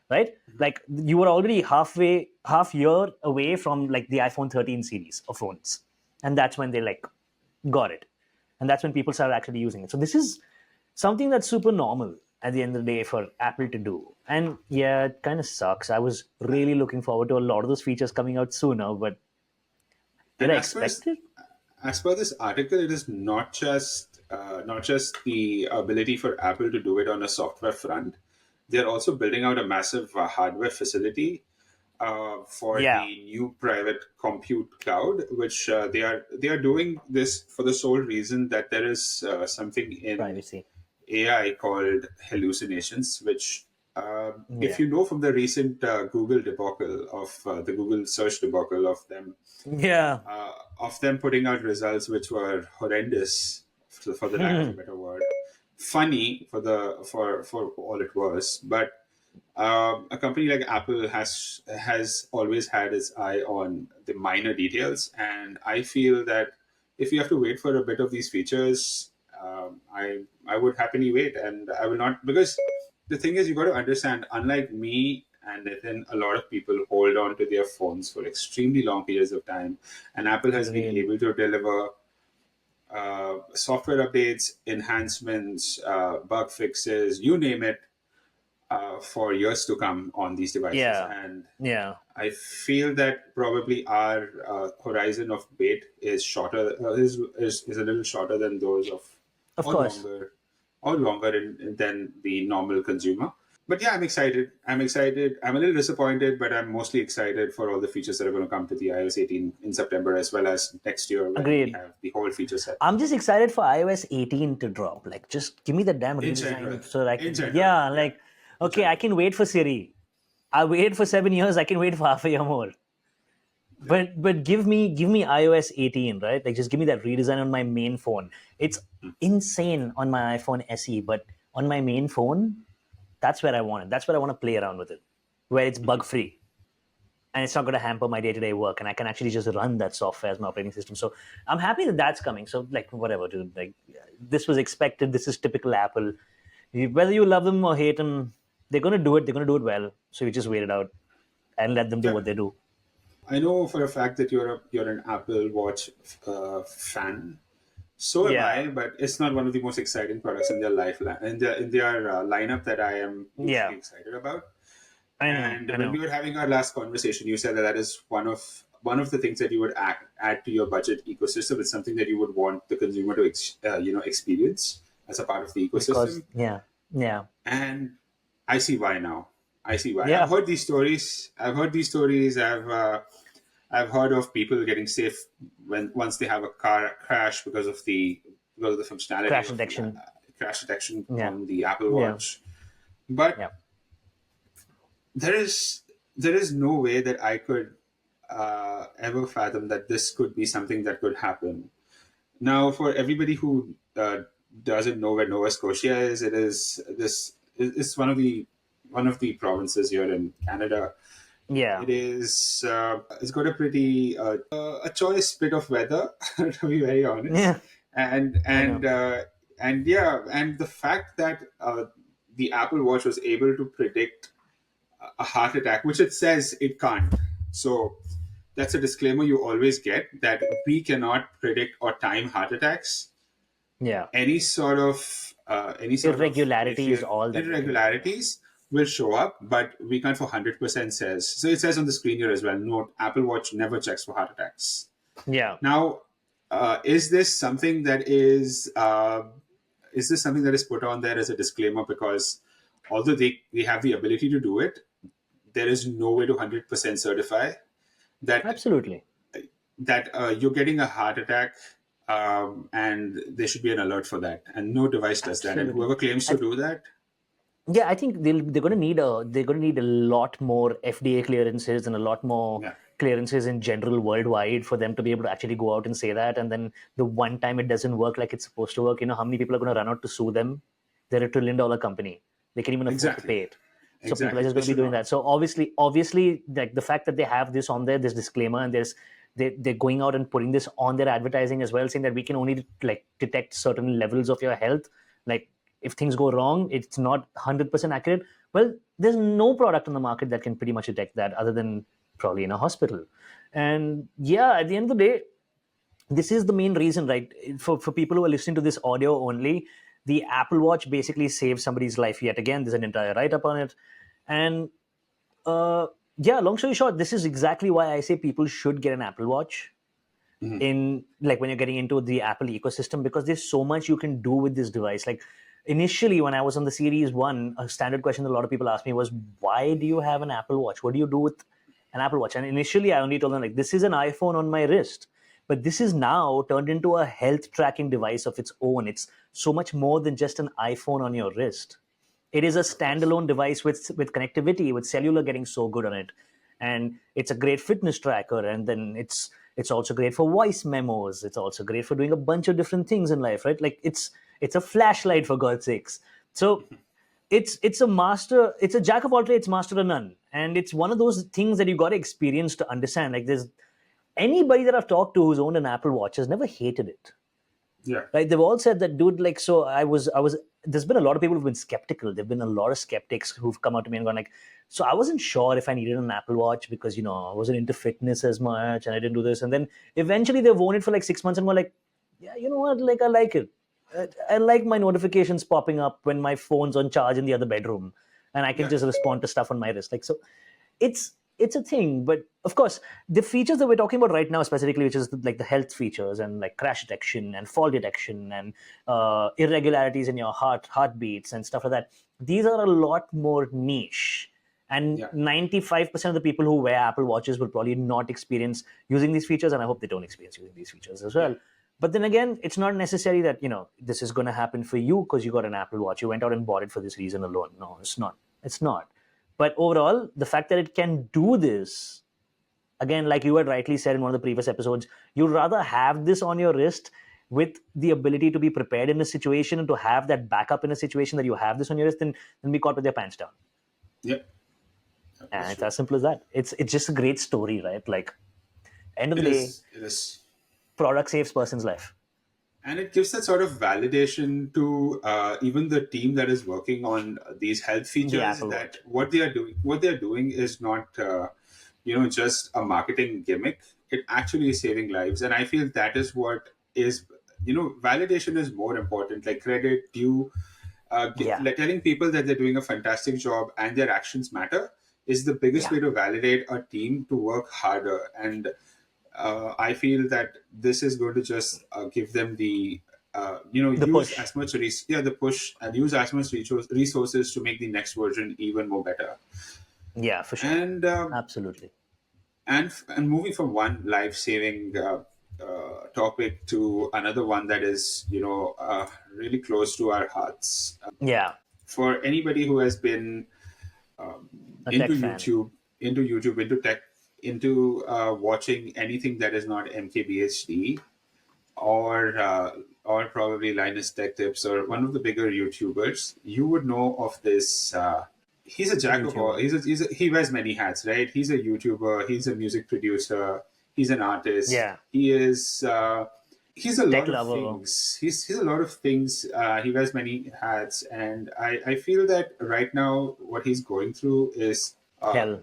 Speaker 2: right? Like you were already half year away from like the iPhone 13 series of phones, and that's when they like got it, and that's when people started actually using it. So this is something that's super normal at the end of the day for Apple to do. And yeah, it kind of sucks. I was really looking forward to a lot of those features coming out sooner, but did
Speaker 1: And
Speaker 2: I expect it?
Speaker 1: as per this article, it is not just not just the ability for Apple to do it on a software front, they're also building out a massive hardware facility for
Speaker 2: Yeah,
Speaker 1: the new private compute cloud, which they are doing this for the sole reason that there is something in
Speaker 2: privacy.
Speaker 1: AI called hallucinations, which, if
Speaker 2: Yeah,
Speaker 1: you know from the recent Google debacle of the Google search debacle
Speaker 2: yeah.
Speaker 1: of them putting out results which were horrendous, for the lack of a better word, funny for all it was, but a company like Apple has always had its eye on the minor details, and I feel that if you have to wait for a bit of these features, I would happily wait, and I will not, because the thing is, you got to understand. Unlike me and then a lot of people hold on to their phones for extremely long periods of time, and Apple has been
Speaker 2: Agreed.
Speaker 1: able to deliver software updates, enhancements, bug fixes, you name it, for years to come on these devices.
Speaker 2: Yeah,
Speaker 1: And
Speaker 2: yeah.
Speaker 1: I feel that probably our horizon of wait is shorter, is a little shorter than those of,
Speaker 2: Of
Speaker 1: or
Speaker 2: course.
Speaker 1: longer, or longer than the normal consumer. But yeah, I'm excited. I'm excited. I'm a little disappointed, but I'm mostly excited for all the features that are going to come to the iOS 18 in September, as well as next year when we
Speaker 2: Agreed.
Speaker 1: have the whole feature set.
Speaker 2: I'm just excited for iOS 18 to drop. Like, just give me the damn
Speaker 1: In general,
Speaker 2: redesign so that I
Speaker 1: in
Speaker 2: can,
Speaker 1: general,
Speaker 2: yeah,
Speaker 1: yeah,
Speaker 2: like,
Speaker 1: in
Speaker 2: okay, I
Speaker 1: general.
Speaker 2: can wait for Siri. I waited for 7 years. I can wait for half a year more.
Speaker 1: Yeah.
Speaker 2: But give me iOS 18, right? Like, just give me that redesign on my main phone. It's insane on my iPhone SE, but on my main phone, that's where I want it. That's where I want to play around with it, where it's bug free and it's not going to hamper my day-to-day work, and I can actually just run that software as my operating system. So I'm happy that that's coming. So, like, whatever, dude. Like, this was expected. This is typical Apple. Whether you love them or hate them, they're going to do it. They're going to do it well. So you just wait it out and let them do
Speaker 1: Yeah.
Speaker 2: what they do.
Speaker 1: I know for a fact that you're an Apple Watch fan. So am
Speaker 2: Yeah,
Speaker 1: I, but it's not one of the most exciting products in their lineup that I am
Speaker 2: yeah.
Speaker 1: usually excited about.
Speaker 2: I know,
Speaker 1: And
Speaker 2: I
Speaker 1: when we
Speaker 2: know.
Speaker 1: were having our last conversation, you said that that is one of the things that you would add to your budget ecosystem. It's something that you would want the consumer to experience as a part of the
Speaker 2: Because
Speaker 1: ecosystem.
Speaker 2: yeah, yeah,
Speaker 1: And I see why now. I see why. I've
Speaker 2: yeah.
Speaker 1: heard these stories. I've heard of people getting safe when once they have a car crash because of the functionality
Speaker 2: Crash
Speaker 1: of
Speaker 2: detection.
Speaker 1: crash detection
Speaker 2: Yeah,
Speaker 1: on the Apple
Speaker 2: yeah,
Speaker 1: Watch. But
Speaker 2: yeah.
Speaker 1: there is there is no way that I could ever fathom that this could be something that could happen. Now, for everybody who doesn't know where Nova Scotia is, it's one of the provinces here in Canada.
Speaker 2: Yeah,
Speaker 1: It is. It's got a pretty a choice bit of weather, to be very honest,
Speaker 2: yeah.
Speaker 1: and
Speaker 2: I
Speaker 1: and
Speaker 2: know.
Speaker 1: uh, and yeah, and the fact that the Apple Watch was able to predict a heart attack, which it says it can't. So that's a disclaimer you always get, that we cannot predict or time heart attacks.
Speaker 2: Yeah.
Speaker 1: Any sort of if
Speaker 2: Irregularities,
Speaker 1: you
Speaker 2: all that we can say. Yeah.
Speaker 1: irregularities will show up, but we can't for 100% says. So it says on the screen here as well. Note: Apple Watch never checks for heart attacks.
Speaker 2: Yeah.
Speaker 1: Now, is this something that is put on there as a disclaimer because although they have the ability to do it, there is no way to 100% certify that
Speaker 2: Absolutely.
Speaker 1: you're getting a heart attack, and there should be an alert for that, and no device does that, and
Speaker 2: Absolutely.
Speaker 1: whoever claims
Speaker 2: I
Speaker 1: to do that.
Speaker 2: Yeah, I think they're going to need a lot more FDA clearances and a lot more
Speaker 1: Yeah,
Speaker 2: clearances in general worldwide for them to be able to actually go out and say that. And then the one time it doesn't work like it's supposed to work, how many people are going to run out to sue them? They're $1 trillion company. They can even afford to
Speaker 1: exactly,
Speaker 2: pay it. So people are
Speaker 1: exactly.
Speaker 2: just
Speaker 1: They
Speaker 2: going to be
Speaker 1: should
Speaker 2: doing
Speaker 1: not.
Speaker 2: that. So obviously, like the fact that they have this on there, this disclaimer, and they're going out and putting this on their advertising as well, saying that we can only like detect certain levels of your health. Like if things go wrong, it's not 100% accurate. Well, there's no product on the market that can pretty much detect that other than probably in a hospital. And yeah, at the end of the day, this is the main reason, right? For people who are listening to this audio only, the Apple Watch basically saved somebody's life yet again. There's an entire write-up on it. And yeah, long story short, this is exactly why I say people should get an Apple Watch. in like when you're getting into the Apple ecosystem, because there's so much you can do with this device. Like initially when I was on the Series 1, a standard question that a lot of people asked me was, why do you have an Apple Watch? What do you do with an Apple Watch? And initially I only told them, like, this is an iPhone on my wrist. But this is now turned into a health tracking device of its own. It's so much more than just an iPhone on your wrist. It is a
Speaker 1: Of course.
Speaker 2: standalone device with connectivity, with cellular getting so good on it, and it's a great fitness tracker. And then it's also great for voice memos. It's also great for doing a bunch of different things in life, right? Like it's a flashlight, for God's sakes. So it's a master. It's a jack of all trades, master of none, and it's one of those things that you got to experience to understand. Like there's anybody that I've talked to who's owned an Apple Watch has never hated it.
Speaker 1: Yeah.
Speaker 2: Right? They've all said that, dude. Like, so I was. There's been a lot of people who've been skeptical. There've been a lot of skeptics who've come out to me and gone like, so I wasn't sure if I needed an Apple Watch because I wasn't into fitness as much and I didn't do this. And then eventually they've worn it for like 6 months and were like, yeah, you know what? Like I like it. I like my notifications popping up when my phone's on charge in the other bedroom, and I can
Speaker 1: Yeah.
Speaker 2: just respond to stuff on my wrist. Like so, it's a thing. But of course the features that we're talking about right now specifically, which is like the health features and like crash detection and fall detection and irregularities in your heartbeats and stuff like that, these are a lot more niche, and
Speaker 1: Yeah.
Speaker 2: 95% of the people who wear Apple Watches will probably not experience using these features, and I hope they don't experience using these features as well. But then again, it's not necessary that this is going to happen for you because you got an Apple Watch. You went out and bought it for this reason alone. No, it's not. It's not. But overall, the fact that it can do this, again, like you had rightly said in one of the previous episodes, you'd rather have this on your wrist with the ability to be prepared in a situation and to have that backup in a situation that you have this on your wrist than be caught with your pants down.
Speaker 1: Yep.
Speaker 2: And
Speaker 1: That's
Speaker 2: it's
Speaker 1: true.
Speaker 2: as simple as that. It's just a great story, right? Like, end of the
Speaker 1: It
Speaker 2: day,
Speaker 1: is. It is.
Speaker 2: product saves person's life.
Speaker 1: And it gives that sort of validation to even the team that is working on these health
Speaker 2: The
Speaker 1: features,
Speaker 2: Apple
Speaker 1: that
Speaker 2: Watch.
Speaker 1: what they're doing is not just a marketing gimmick. It actually is saving lives, and I feel that is what is validation is more important. Like credit due,
Speaker 2: Yeah.
Speaker 1: like telling people that they're doing a fantastic job and their actions matter is the biggest
Speaker 2: Yeah.
Speaker 1: way to validate a team to work harder. And I feel that this is going to just give them the
Speaker 2: The
Speaker 1: use
Speaker 2: push.
Speaker 1: as much the push, and use as much resources to make the next version even more better.
Speaker 2: Yeah, for sure.
Speaker 1: And
Speaker 2: Absolutely.
Speaker 1: and moving from one life saving topic to another one that is really close to our hearts.
Speaker 2: Yeah.
Speaker 1: For anybody who has been
Speaker 2: A
Speaker 1: into
Speaker 2: tech fan.
Speaker 1: YouTube, into tech, into watching anything that is not MKBHD or probably Linus Tech Tips or one of the bigger YouTubers, you would know of this. He's a jack of all.
Speaker 2: YouTuber.
Speaker 1: He wears many hats, right? He's a YouTuber. He's a music producer. He's an artist.
Speaker 2: Yeah.
Speaker 1: He is. He's a
Speaker 2: Tech
Speaker 1: lot of
Speaker 2: lover.
Speaker 1: things. He's a lot of things. He wears many hats, and I feel that right now what he's going through is
Speaker 2: Hell.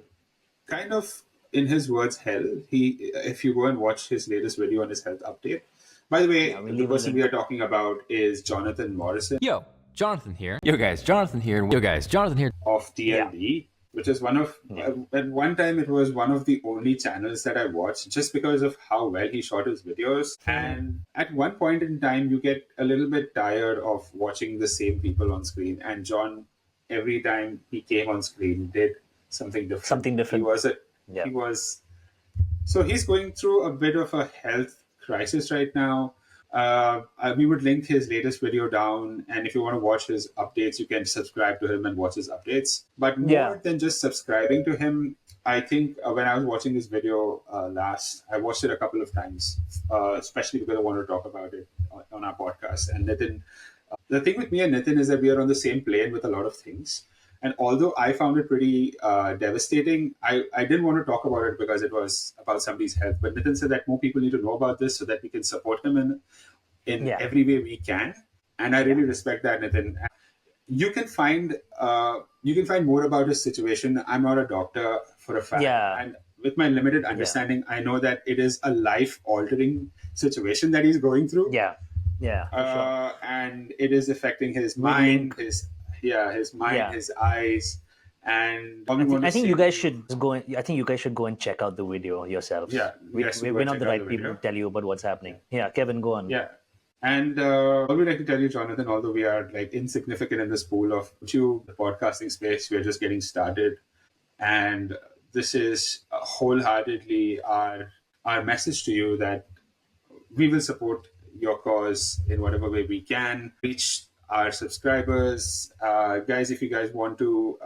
Speaker 1: kind of, in his words, hell. If you go and watch his latest video on his health update. By the
Speaker 2: Yeah,
Speaker 1: way,
Speaker 2: we'll
Speaker 1: the
Speaker 2: leave a
Speaker 1: person we
Speaker 2: link.
Speaker 1: are talking about is Jonathan Morrison
Speaker 3: Yo, Jonathan here. Yo guys, Jonathan here. Yo guys, Jonathan here.
Speaker 1: of
Speaker 2: Yeah.
Speaker 1: TLD, which is one of
Speaker 2: Yeah.
Speaker 1: at one time it was one of the only channels that I watched just because of how well he shot his videos. And at one point in time, you get a little bit tired of watching the same people on screen. And John, every time he came on screen, did something different.
Speaker 2: Something different. Yeah.
Speaker 1: He was so he's going through a bit of a health crisis right now. We would link his latest video down, and if you want to watch his updates, you can subscribe to him and watch his updates. But more
Speaker 2: Yeah.
Speaker 1: than just subscribing to him, I think when I was watching this video last, I watched it a couple of times, especially because I wanted to talk about it on our podcast. And Nitin, the thing with me and Nitin is that we are on the same plane with a lot of things. And although I found it pretty devastating, I didn't want to talk about it because it was about somebody's health. But Nitin said that more people need to know about this so that we can support him in
Speaker 2: Yeah.
Speaker 1: every way we can. And I really respect that, Nitin. You can find more about his situation. I'm not a doctor for a fact.
Speaker 2: Yeah.
Speaker 1: And with my limited understanding, I know that it is a life-altering situation that he's going through.
Speaker 2: Yeah. Yeah. For sure.
Speaker 1: And it is affecting his
Speaker 2: We'll
Speaker 1: mind,
Speaker 2: link.
Speaker 1: his mind,
Speaker 2: Yeah.
Speaker 1: his eyes. And all we want
Speaker 2: I
Speaker 1: to
Speaker 2: think
Speaker 1: say,
Speaker 2: you guys should go. I think you guys should go and check out the video yourselves.
Speaker 1: yeah, you guys should go
Speaker 2: We're
Speaker 1: and
Speaker 2: not
Speaker 1: check
Speaker 2: the
Speaker 1: out
Speaker 2: right
Speaker 1: the
Speaker 2: people
Speaker 1: video.
Speaker 2: to tell you about what's happening. Yeah, Kevin, go on.
Speaker 1: Yeah. And all we'd like to tell you, Jonathan, although we are like insignificant in this pool of YouTube, the podcasting space, we're just getting started. And this is wholeheartedly our message to you that we will support your cause in whatever way we can, reach our subscribers. Guys, if you guys want to,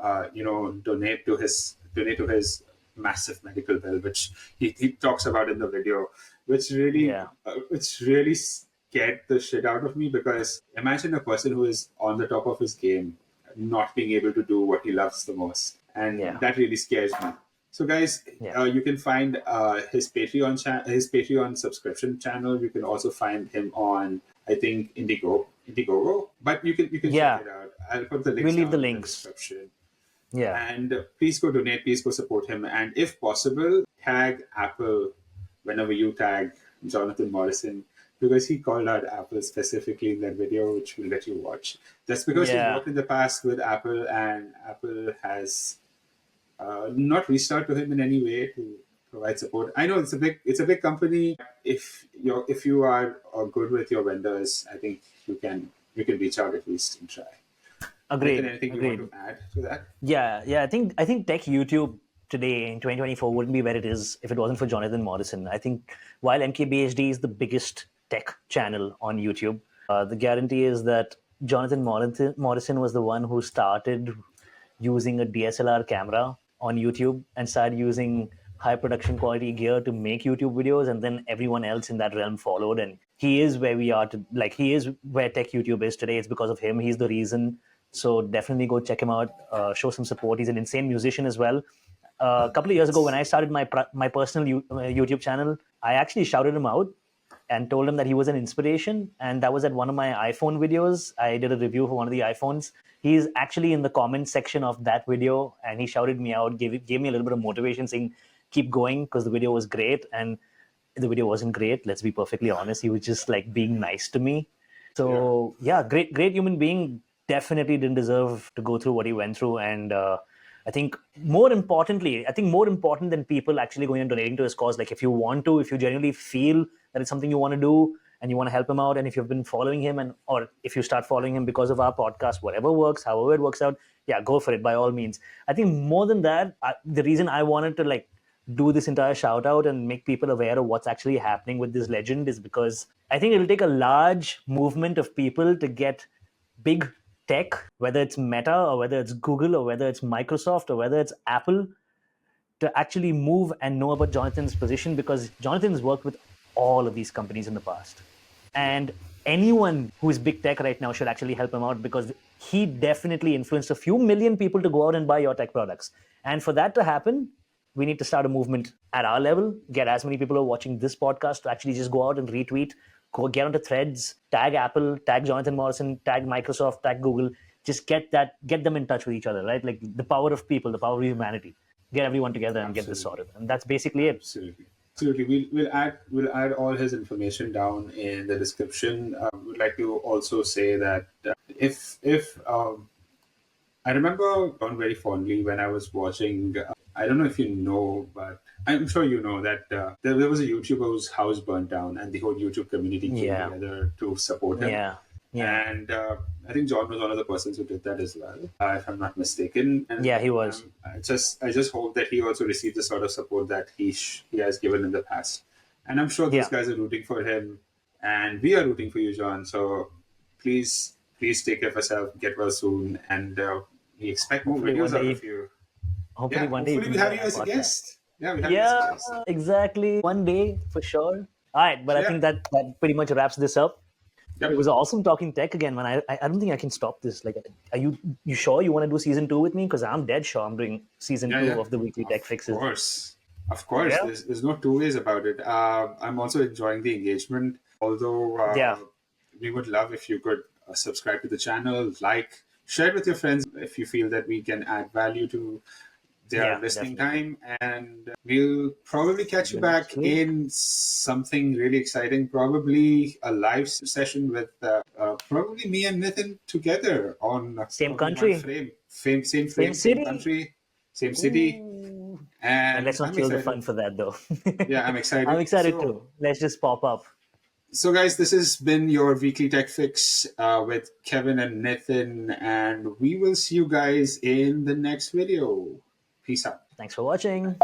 Speaker 1: donate to his massive medical bill, which he talks about in the video, which really,
Speaker 2: Yeah.
Speaker 1: which really scared the shit out of me, because imagine a person who is on the top of his game not being able to do what he loves the most. And
Speaker 2: Yeah.
Speaker 1: that really scares me. So, guys,
Speaker 2: Yeah.
Speaker 1: you can find his Patreon subscription channel. You can also find him on, I think, Indiegogo. But you can
Speaker 2: Yeah.
Speaker 1: check it out. I'll put the links
Speaker 2: We'll leave the
Speaker 1: down in
Speaker 2: links.
Speaker 1: description.
Speaker 2: Yeah.
Speaker 1: And please go donate. Please go support him. And if possible, tag Apple whenever you tag Jonathan Morrison, because he called out Apple specifically in that video, which we'll let you watch. That's because he's
Speaker 2: Yeah.
Speaker 1: worked in the past with Apple, and Apple has not reached out to him in any way to provide support. I know it's a big company. If you are good with your vendors, I think you can reach out at least and try.
Speaker 2: Agreed.
Speaker 1: Anything you want to add to that?
Speaker 2: Yeah. I think tech YouTube today in 2024 wouldn't be where it is if it wasn't for Jonathan Morrison. I think while MKBHD is the biggest tech channel on YouTube, the guarantee is that Jonathan Morrison was the one who started using a DSLR camera on YouTube and started using high production quality gear to make YouTube videos, and then everyone else in that realm followed. And he is where we are he is where tech YouTube is today. It's because of him. He's the reason. So definitely go check him out. Show some support. He's an insane musician as well. A couple of years ago, when I started my personal YouTube channel, I actually shouted him out and told him that he was an inspiration. And that was at one of my iPhone videos. I did a review for one of the iPhones. He's actually in the comment section of that video, and he shouted me out, gave me a little bit of motivation, saying, keep going, because the video was great. And the video wasn't great. Let's be perfectly honest. He was just like being nice to me. So yeah, great human being. Definitely didn't deserve to go through what he went through. And I think more important than people actually going and donating to his cause, like if you genuinely feel that it's something you want to do and you want to help him out, and if you've been following him or if you start following him because of our podcast, whatever works, however it works out, yeah, go for it by all means. I think more than that, the reason I wanted to do this entire shout out and make people aware of what's actually happening with this legend is because I think it'll take a large movement of people to get big tech, whether it's Meta or whether it's Google or whether it's Microsoft or whether it's Apple, to actually move and know about Jonathan's position, because Jonathan's worked with all of these companies in the past. And anyone who is big tech right now should actually help him out, because he definitely influenced a few million people to go out and buy your tech products. And for that to happen, we need to start a movement at our level, get as many people who are watching this podcast to actually just go out and retweet, go get onto threads, tag Apple, tag Jonathan Morrison, tag Microsoft, tag Google. Just get them in touch with each other, right? Like the power of people, the power of humanity. Get everyone together and get this sorted. And that's basically it.
Speaker 1: Absolutely. We'll add all his information down in the description. We'd like to also say that if I remember Don very fondly when I was watching. I don't know if you know, but I'm sure you know that there was a YouTuber whose house burnt down, and the whole YouTube community came together to support him.
Speaker 2: Yeah.
Speaker 1: And I think John was one of the persons who did that as well, if I'm not mistaken. And,
Speaker 2: yeah, he was.
Speaker 1: I just hope that he also received the sort of support that he has given in the past. And I'm sure those guys are rooting for him, and we are rooting for you, John. So please take care of yourself, get well soon, and we expect more videos out of you.
Speaker 2: Hopefully one day
Speaker 1: we'll have you as a guest. Yeah, we have you as a guest.
Speaker 2: Exactly. One day for sure. All right, but I think that pretty much wraps this up. Yep. It was awesome talking tech again, man. I don't think I can stop this. Like, are you sure you want to do season 2 with me? Because I'm dead sure I'm doing season 2 of the weekly tech fixes.
Speaker 1: Of course. Yeah. There's no two ways about it. I'm also enjoying the engagement. Although we would love if you could subscribe to the channel, share it with your friends if you feel that we can add value to their
Speaker 2: Yeah,
Speaker 1: listening
Speaker 2: definitely.
Speaker 1: time, and we'll probably catch you
Speaker 2: See you next
Speaker 1: back
Speaker 2: week.
Speaker 1: in something really exciting. Probably a live session with probably me and Nitin together on
Speaker 2: Same
Speaker 1: probably one
Speaker 2: country,
Speaker 1: frame, same
Speaker 2: same
Speaker 1: frame, same
Speaker 2: city.
Speaker 1: country, same city,
Speaker 2: Ooh. And
Speaker 1: and
Speaker 2: let's not
Speaker 1: I'm
Speaker 2: kill the
Speaker 1: excited.
Speaker 2: fun for that, though.
Speaker 1: Yeah, I'm
Speaker 2: I'm
Speaker 1: excited.
Speaker 2: excited too. Let's just pop up.
Speaker 1: So, guys, this has been your weekly tech fix with Kevin and Nathan, and we will see you guys in the next video. Peace out.
Speaker 2: Thanks for watching.